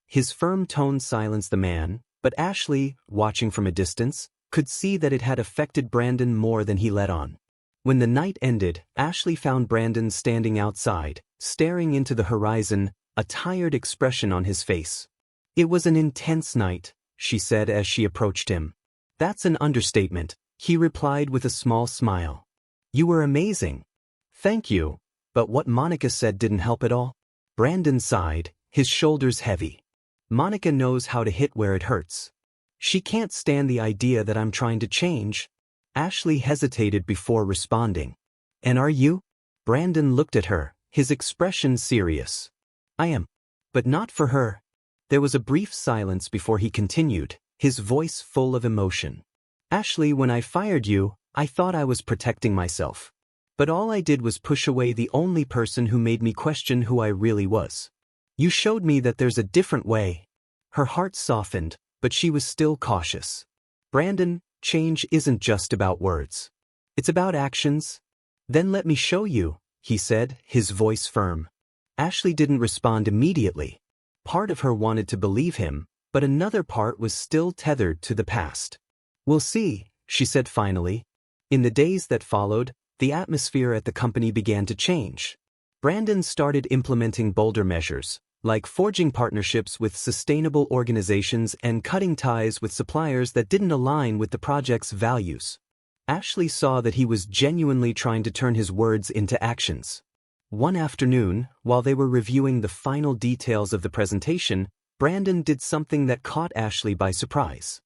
His firm tone silenced the man, but Ashley, watching from a distance, could see that it had affected Brandon more than he let on. When the night ended, Ashley found Brandon standing outside, staring into the horizon, a tired expression on his face. "It was an intense night," she said as she approached him. "That's an understatement," he replied with a small smile. "You were amazing." "Thank you," but what Monica said didn't help at all. Brandon sighed, his shoulders heavy. "Monica knows how to hit where it hurts. She can't stand the idea that I'm trying to change." Ashley hesitated before responding. "And are you?" Brandon looked at her, his expression serious. "I am. But not for her." There was a brief silence before he continued, his voice full of emotion. "Ashley, when I fired you, I thought I was protecting myself. But all I did was push away the only person who made me question who I really was. You showed me that there's a different way." Her heart softened, but she was still cautious. "Brandon, change isn't just about words. It's about actions." "Then let me show you," he said, his voice firm. Ashley didn't respond immediately. Part of her wanted to believe him, but another part was still tethered to the past. "We'll see," she said finally. In the days that followed, the atmosphere at the company began to change. Brandon started implementing bolder measures, like forging partnerships with sustainable organizations and cutting ties with suppliers that didn't align with the project's values. Ashley saw that he was genuinely trying to turn his words into actions. One afternoon, while they were reviewing the final details of the presentation, Brandon did something that caught Ashley by surprise.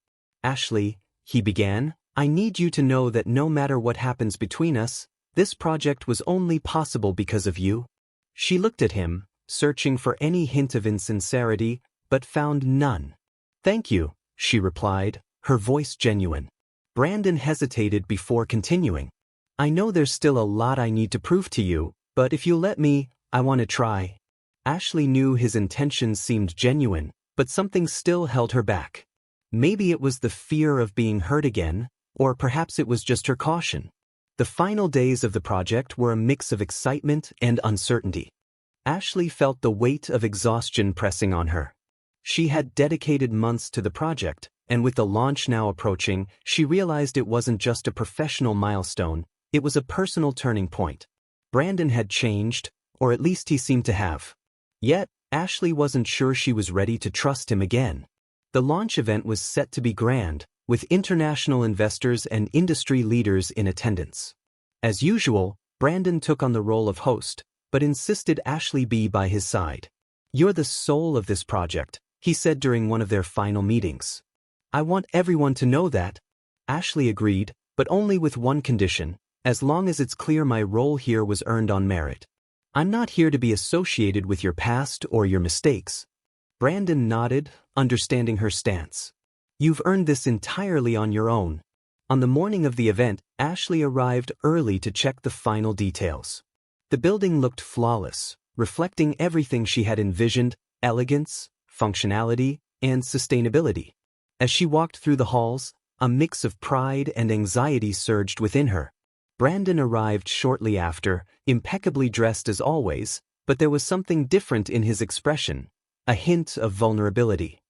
"Ashley," he began, "I need you to know that no matter what happens between us, this project was only possible because of you." She looked at him, searching for any hint of insincerity, but found none. "Thank you," she replied, her voice genuine. Brandon hesitated before continuing. "I know there's still a lot I need to prove to you, but if you'll let me, I want to try." Ashley knew his intentions seemed genuine, but something still held her back. Maybe it was the fear of being hurt again, or perhaps it was just her caution. The final days of the project were a mix of excitement and uncertainty. Ashley felt the weight of exhaustion pressing on her. She had dedicated months to the project, and with the launch now approaching, she realized it wasn't just a professional milestone, it was a personal turning point. Brandon had changed, or at least he seemed to have. Yet, Ashley wasn't sure she was ready to trust him again. The launch event was set to be grand, with international investors and industry leaders in attendance. As usual, Brandon took on the role of host, but insisted Ashley be by his side. "You're the soul of this project," he said during one of their final meetings. "I want everyone to know that." Ashley agreed, but only with one condition: as long as it's clear my role here was earned on merit. "I'm not here to be associated with your past or your mistakes." Brandon nodded, understanding her stance. "You've earned this entirely on your own." On the morning of the event, Ashley arrived early to check the final details. The building looked flawless, reflecting everything she had envisioned: elegance, functionality, and sustainability. As she walked through the halls, a mix of pride and anxiety surged within her. Brandon arrived shortly after, impeccably dressed as always, but there was something different in his expression, a hint of vulnerability.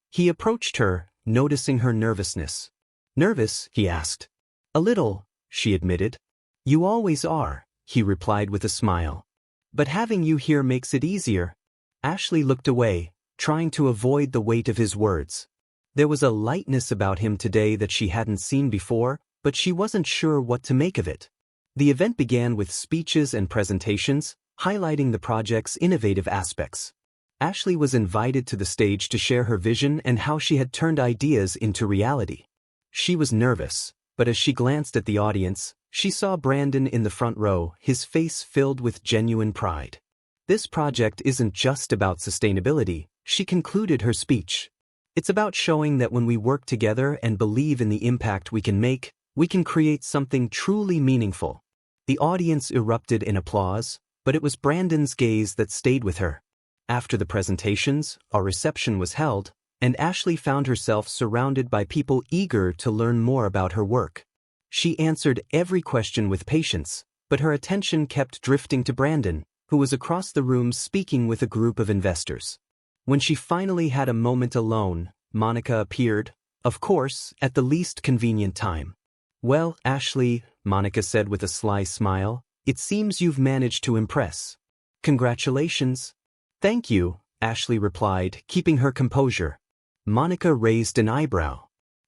He approached her, noticing her nervousness. "Nervous?" he asked. "A little," she admitted. "You always are," he replied with a smile. "But having you here makes it easier." Ashley looked away, trying to avoid the weight of his words. There was a lightness about him today that she hadn't seen before, but she wasn't sure what to make of it. The event began with speeches and presentations, highlighting the project's innovative aspects. Ashley was invited to the stage to share her vision and how she had turned ideas into reality. She was nervous, but as she glanced at the audience, she saw Brandon in the front row, his face filled with genuine pride. "This project isn't just about sustainability," she concluded her speech. "It's about showing that when we work together and believe in the impact we can make, we can create something truly meaningful." The audience erupted in applause, but it was Brandon's gaze that stayed with her. After the presentations, a reception was held, and Ashley found herself surrounded by people eager to learn more about her work. She answered every question with patience, but her attention kept drifting to Brandon, who was across the room speaking with a group of investors. When she finally had a moment alone, Monica appeared, of course, at the least convenient time. "Well, Ashley," Monica said with a sly smile, "it seems you've managed to impress." "Congratulations." "Thank you," Ashley replied, keeping her composure. Monica raised an eyebrow.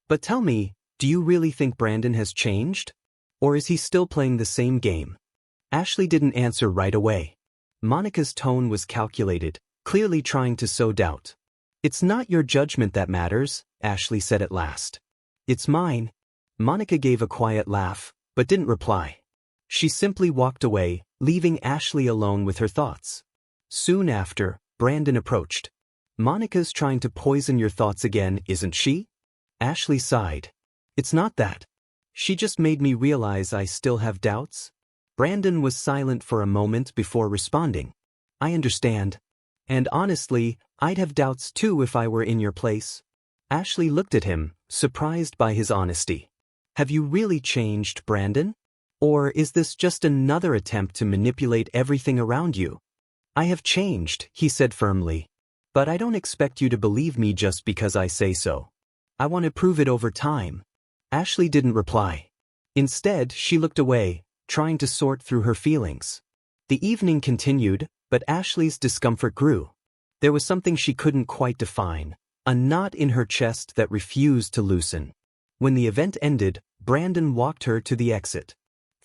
"But tell me, do you really think Brandon has changed? Or is he still playing the same game?" Ashley didn't answer right away. Monica's tone was calculated, clearly trying to sow doubt. "It's not your judgment that matters," Ashley said at last. "It's mine." Monica gave a quiet laugh, but didn't reply. She simply walked away, leaving Ashley alone with her thoughts. Soon after, Brandon approached. "Monica's trying to poison your thoughts again, isn't she?" Ashley sighed. "It's not that. She just made me realize I still have doubts." Brandon was silent for a moment before responding. "I understand. And honestly, I'd have doubts too if I were in your place." Ashley looked at him, surprised by his honesty. "Have you really changed, Brandon? Or is this just another attempt to manipulate everything around you?" "I have changed," he said firmly. "But I don't expect you to believe me just because I say so. I want to prove it over time." Ashley didn't reply. Instead, she looked away, trying to sort through her feelings. The evening continued, but Ashley's discomfort grew. There was something she couldn't quite define, a knot in her chest that refused to loosen. When the event ended, Brandon walked her to the exit.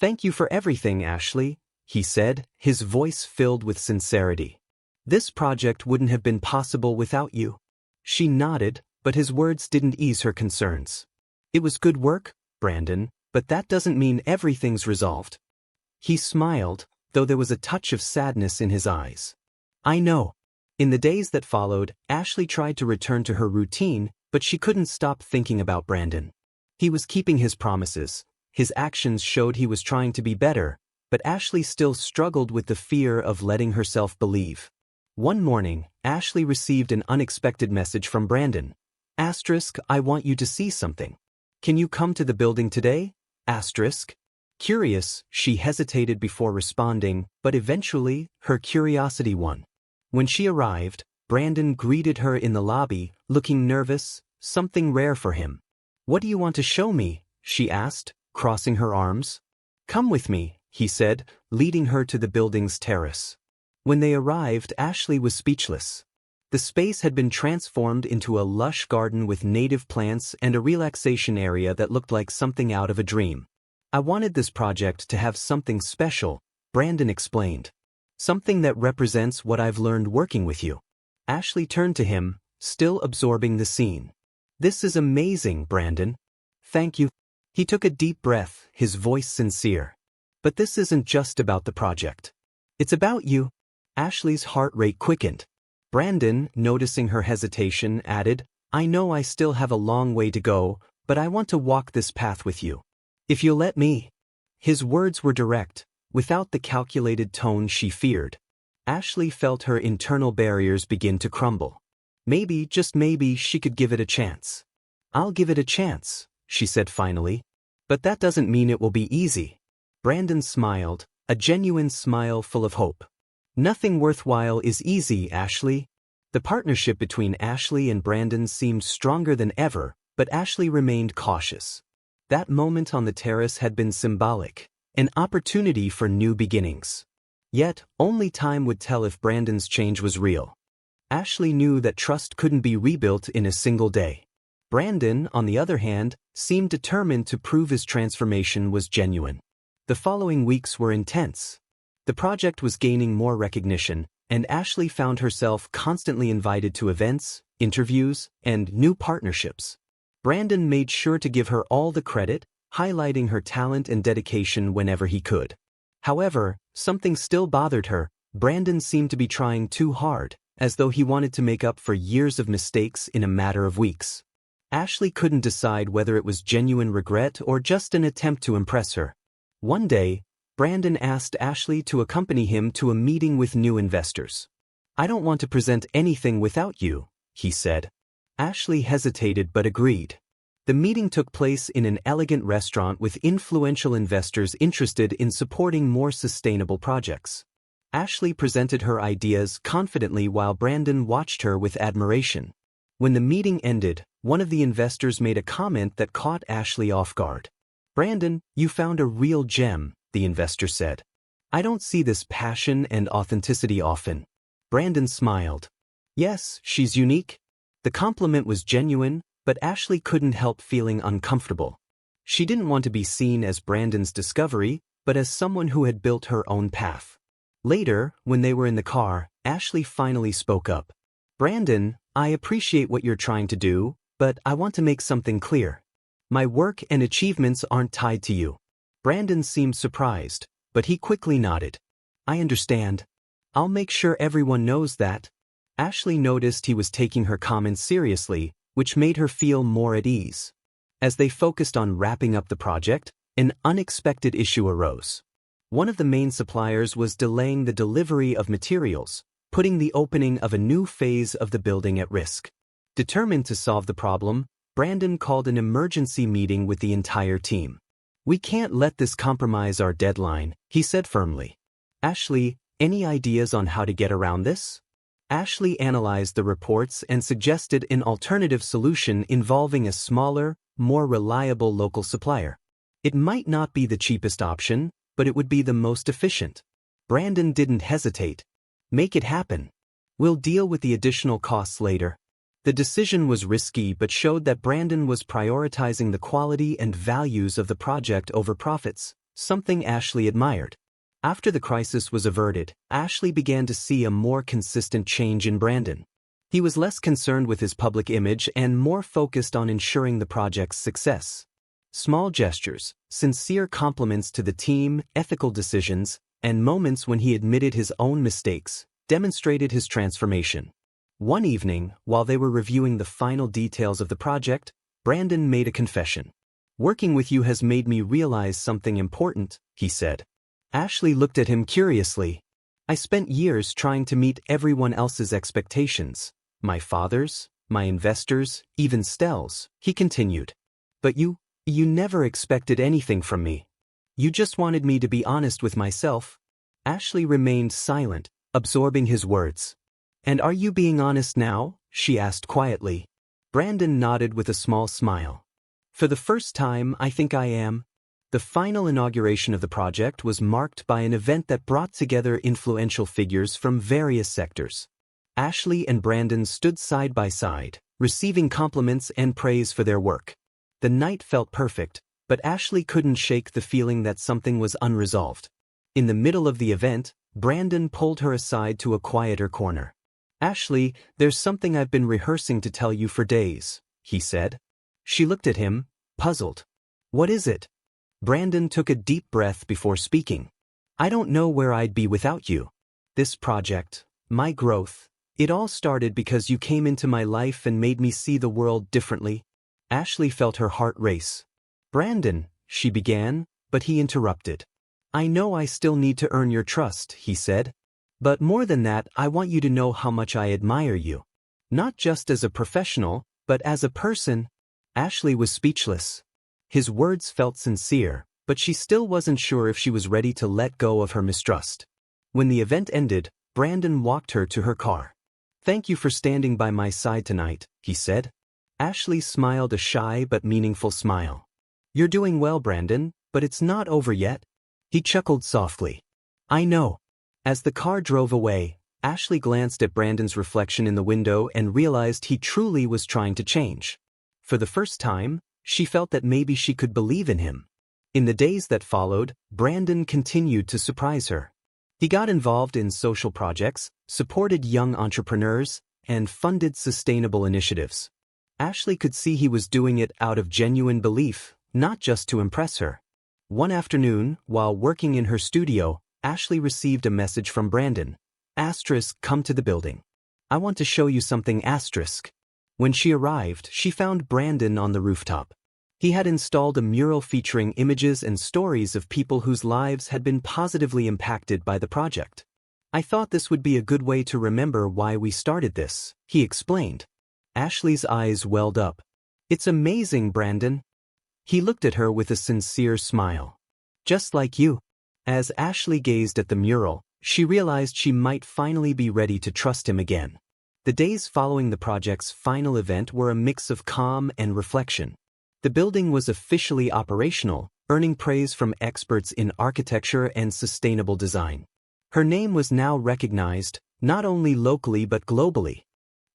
"Thank you for everything, Ashley," he said, his voice filled with sincerity. "This project wouldn't have been possible without you." She nodded, but his words didn't ease her concerns. "It was good work, Brandon, but that doesn't mean everything's resolved." He smiled, though there was a touch of sadness in his eyes. "I know." In the days that followed, Ashley tried to return to her routine, but she couldn't stop thinking about Brandon. He was keeping his promises. His actions showed he was trying to be better, but Ashley still struggled with the fear of letting herself believe. One morning, Ashley received an unexpected message from Brandon. "I want you to see something. Can you come to the building today?" Curious, she hesitated before responding, but eventually, her curiosity won. When she arrived, Brandon greeted her in the lobby, looking nervous, something rare for him. "What do you want to show me?" she asked, crossing her arms. "Come with me," he said, leading her to the building's terrace. When they arrived, Ashley was speechless. The space had been transformed into a lush garden with native plants and a relaxation area that looked like something out of a dream. "I wanted this project to have something special," Brandon explained. "Something that represents what I've learned working with you." Ashley turned to him, still absorbing the scene. "This is amazing, Brandon. Thank you." He took a deep breath, his voice sincere. "But this isn't just about the project. It's about you." Ashley's heart rate quickened. Brandon, noticing her hesitation, added, "I know I still have a long way to go, but I want to walk this path with you. If you'll let me." His words were direct, without the calculated tone she feared. Ashley felt her internal barriers begin to crumble. Maybe, just maybe, she could give it a chance. "I'll give it a chance," she said finally. "But that doesn't mean it will be easy." Brandon smiled, a genuine smile full of hope. "Nothing worthwhile is easy, Ashley." The partnership between Ashley and Brandon seemed stronger than ever, but Ashley remained cautious. That moment on the terrace had been symbolic, an opportunity for new beginnings. Yet, only time would tell if Brandon's change was real. Ashley knew that trust couldn't be rebuilt in a single day. Brandon, on the other hand, seemed determined to prove his transformation was genuine. The following weeks were intense. The project was gaining more recognition, and Ashley found herself constantly invited to events, interviews, and new partnerships. Brandon made sure to give her all the credit, highlighting her talent and dedication whenever he could. However, something still bothered her. Brandon seemed to be trying too hard, as though he wanted to make up for years of mistakes in a matter of weeks. Ashley couldn't decide whether it was genuine regret or just an attempt to impress her. One day, Brandon asked Ashley to accompany him to a meeting with new investors. "I don't want to present anything without you," he said. Ashley hesitated but agreed. The meeting took place in an elegant restaurant with influential investors interested in supporting more sustainable projects. Ashley presented her ideas confidently while Brandon watched her with admiration. When the meeting ended, one of the investors made a comment that caught Ashley off guard. "Brandon, you found a real gem," the investor said. "I don't see this passion and authenticity often." Brandon smiled. "Yes, she's unique." The compliment was genuine, but Ashley couldn't help feeling uncomfortable. She didn't want to be seen as Brandon's discovery, but as someone who had built her own path. Later, when they were in the car, Ashley finally spoke up. "Brandon, I appreciate what you're trying to do, but I want to make something clear. My work and achievements aren't tied to you." Brandon seemed surprised, but he quickly nodded. "I understand. I'll make sure everyone knows that." Ashley noticed he was taking her comments seriously, which made her feel more at ease. As they focused on wrapping up the project, an unexpected issue arose. One of the main suppliers was delaying the delivery of materials, putting the opening of a new phase of the building at risk. Determined to solve the problem, Brandon called an emergency meeting with the entire team. "We can't let this compromise our deadline," he said firmly. "Ashley, any ideas on how to get around this?" Ashley analyzed the reports and suggested an alternative solution involving a smaller, more reliable local supplier. It might not be the cheapest option, but it would be the most efficient. Brandon didn't hesitate. "Make it happen. We'll deal with the additional costs later." The decision was risky but showed that Brandon was prioritizing the quality and values of the project over profits, something Ashley admired. After the crisis was averted, Ashley began to see a more consistent change in Brandon. He was less concerned with his public image and more focused on ensuring the project's success. Small gestures, sincere compliments to the team, ethical decisions, and moments when he admitted his own mistakes demonstrated his transformation. One evening, while they were reviewing the final details of the project, Brandon made a confession. "Working with you has made me realize something important," he said. Ashley looked at him curiously. "I spent years trying to meet everyone else's expectations. My father's, my investors, even Stell's," he continued. "But you never expected anything from me. You just wanted me to be honest with myself." Ashley remained silent, absorbing his words. "And are you being honest now?" she asked quietly. Brandon nodded with a small smile. For the first time, I think I am. The final inauguration of the project was marked by an event that brought together influential figures from various sectors. Ashley and Brandon stood side by side, receiving compliments and praise for their work. The night felt perfect, but Ashley couldn't shake the feeling that something was unresolved. In the middle of the event, Brandon pulled her aside to a quieter corner. "Ashley, there's something I've been rehearsing to tell you for days," he said. She looked at him, puzzled. "What is it?" Brandon took a deep breath before speaking. "I don't know where I'd be without you. This project, my growth, it all started because you came into my life and made me see the world differently." Ashley felt her heart race. "Brandon," she began, but he interrupted. "I know I still need to earn your trust," he said. "But more than that, I want you to know how much I admire you. Not just as a professional, but as a person." Ashley was speechless. His words felt sincere, but she still wasn't sure if she was ready to let go of her mistrust. When the event ended, Brandon walked her to her car. "Thank you for standing by my side tonight," he said. Ashley smiled a shy but meaningful smile. "You're doing well, Brandon, but it's not over yet." He chuckled softly. "I know." As the car drove away, Ashley glanced at Brandon's reflection in the window and realized he truly was trying to change. For the first time, she felt that maybe she could believe in him. In the days that followed, Brandon continued to surprise her. He got involved in social projects, supported young entrepreneurs, and funded sustainable initiatives. Ashley could see he was doing it out of genuine belief, not just to impress her. One afternoon, while working in her studio, Ashley received a message from Brandon. "Come to the building. I want to show you something." When she arrived, she found Brandon on the rooftop. He had installed a mural featuring images and stories of people whose lives had been positively impacted by the project. "I thought this would be a good way to remember why we started this," he explained. Ashley's eyes welled up. "It's amazing, Brandon." He looked at her with a sincere smile. "Just like you." As Ashley gazed at the mural, she realized she might finally be ready to trust him again. The days following the project's final event were a mix of calm and reflection. The building was officially operational, earning praise from experts in architecture and sustainable design. Her name was now recognized, not only locally but globally.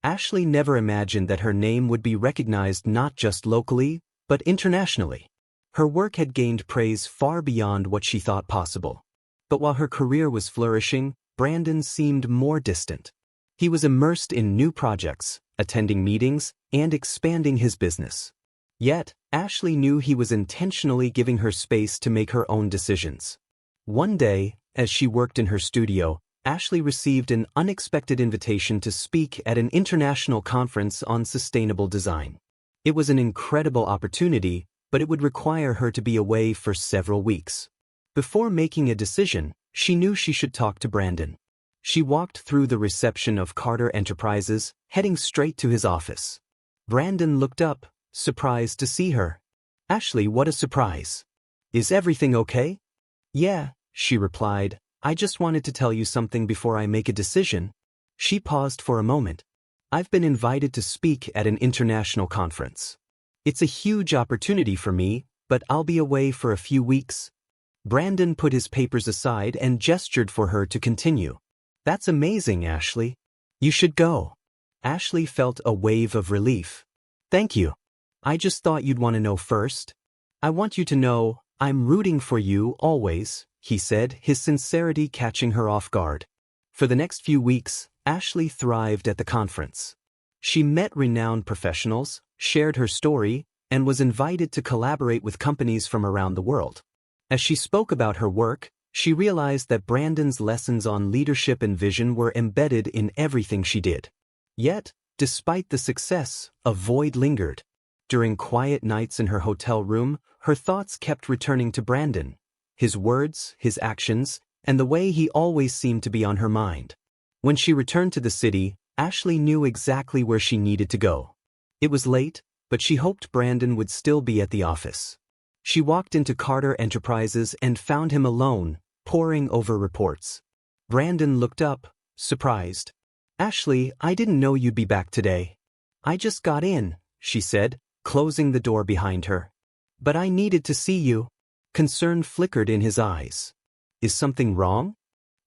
Ashley never imagined that her name would be recognized not just locally, but internationally. Her work had gained praise far beyond what she thought possible. But while her career was flourishing, Brandon seemed more distant. He was immersed in new projects, attending meetings, and expanding his business. Yet, Ashley knew he was intentionally giving her space to make her own decisions. One day, as she worked in her studio, Ashley received an unexpected invitation to speak at an international conference on sustainable design. It was an incredible opportunity, but it would require her to be away for several weeks. Before making a decision, she knew she should talk to Brandon. She walked through the reception of Carter Enterprises, heading straight to his office. Brandon looked up, surprised to see her. "Ashley, what a surprise. Is everything okay?" "Yeah," she replied. "I just wanted to tell you something before I make a decision." She paused for a moment. "I've been invited to speak at an international conference. It's a huge opportunity for me, but I'll be away for a few weeks." Brandon put his papers aside and gestured for her to continue. "That's amazing, Ashley. You should go." Ashley felt a wave of relief. "Thank you. I just thought you'd want to know first. I want you to know, I'm rooting for you always," he said, his sincerity catching her off guard. For the next few weeks, Ashley thrived at the conference. She met renowned professionals, shared her story, and was invited to collaborate with companies from around the world. As she spoke about her work, she realized that Brandon's lessons on leadership and vision were embedded in everything she did. Yet, despite the success, a void lingered. During quiet nights in her hotel room, her thoughts kept returning to Brandon, his words, his actions, and the way he always seemed to be on her mind. When she returned to the city, Ashley knew exactly where she needed to go. It was late, but she hoped Brandon would still be at the office. She walked into Carter Enterprises and found him alone, poring over reports. Brandon looked up, surprised. "Ashley, I didn't know you'd be back today." I just got in, she said, closing the door behind her. But I needed to see you. Concern flickered in his eyes. Is something wrong?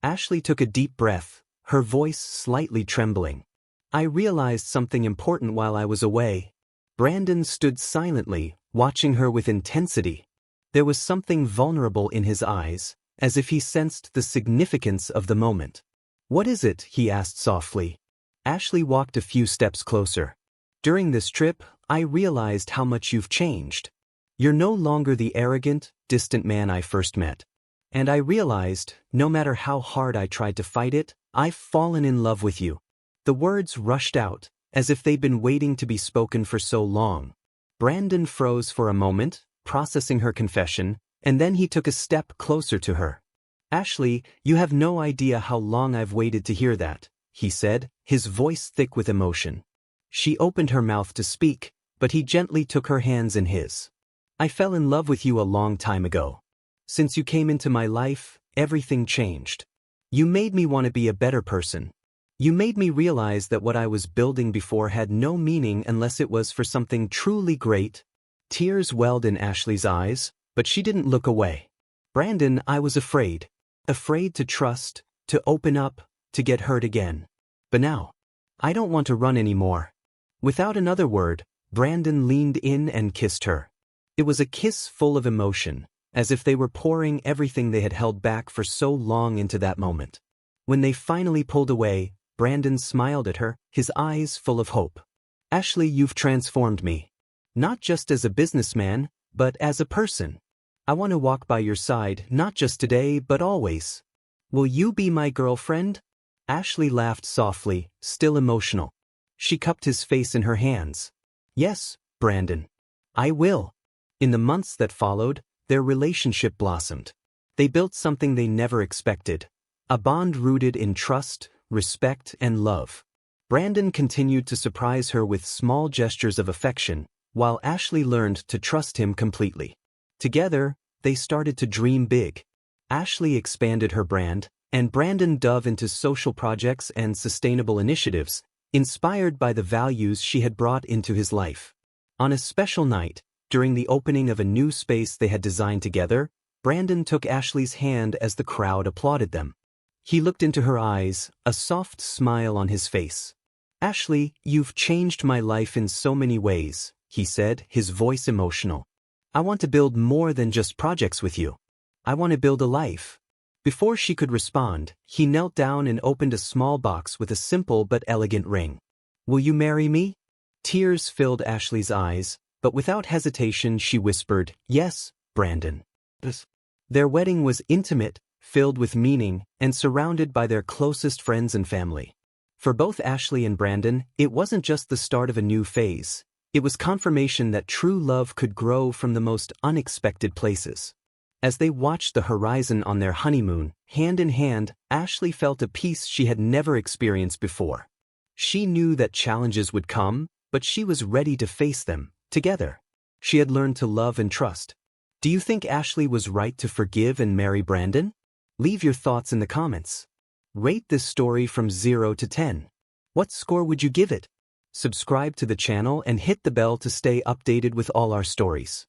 Ashley took a deep breath, her voice slightly trembling. I realized something important while I was away. Brandon stood silently, watching her with intensity. There was something vulnerable in his eyes, as if he sensed the significance of the moment. What is it? He asked softly. Ashley walked a few steps closer. During this trip, I realized how much you've changed. You're no longer the arrogant, distant man I first met. And I realized, no matter how hard I tried to fight it, I've fallen in love with you. The words rushed out, as if they'd been waiting to be spoken for so long. Brandon froze for a moment, processing her confession, and then he took a step closer to her. Ashley, you have no idea how long I've waited to hear that, he said, his voice thick with emotion. She opened her mouth to speak, but he gently took her hands in his. I fell in love with you a long time ago. Since you came into my life, everything changed. You made me want to be a better person. You made me realize that what I was building before had no meaning unless it was for something truly great. Tears welled in Ashley's eyes, but she didn't look away. Brandon, I was afraid. Afraid to trust, to open up, to get hurt again. But now, I don't want to run anymore. Without another word, Brandon leaned in and kissed her. It was a kiss full of emotion, as if they were pouring everything they had held back for so long into that moment. When they finally pulled away, Brandon smiled at her, his eyes full of hope. Ashley, you've transformed me. Not just as a businessman, but as a person. I want to walk by your side, not just today, but always. Will you be my girlfriend? Ashley laughed softly, still emotional. She cupped his face in her hands. Yes, Brandon. I will. In the months that followed, their relationship blossomed. They built something they never expected. A bond rooted in trust, respect, and love. Brandon continued to surprise her with small gestures of affection, while Ashley learned to trust him completely. Together, they started to dream big. Ashley expanded her brand, and Brandon dove into social projects and sustainable initiatives, inspired by the values she had brought into his life. On a special night, during the opening of a new space they had designed together, Brandon took Ashley's hand as the crowd applauded them. He looked into her eyes, a soft smile on his face. Ashley, you've changed my life in so many ways, he said, his voice emotional. I want to build more than just projects with you. I want to build a life. Before she could respond, he knelt down and opened a small box with a simple but elegant ring. Will you marry me? Tears filled Ashley's eyes, but without hesitation she whispered, Yes, Brandon. Their wedding was intimate, filled with meaning, and surrounded by their closest friends and family. For both Ashley and Brandon, it wasn't just the start of a new phase. It was confirmation that true love could grow from the most unexpected places. As they watched the horizon on their honeymoon, hand in hand, Ashley felt a peace she had never experienced before. She knew that challenges would come, but she was ready to face them, together. She had learned to love and trust. Do you think Ashley was right to forgive and marry Brandon? Leave your thoughts in the comments. Rate this story from 0 to 10. What score would you give it? Subscribe to the channel and hit the bell to stay updated with all our stories.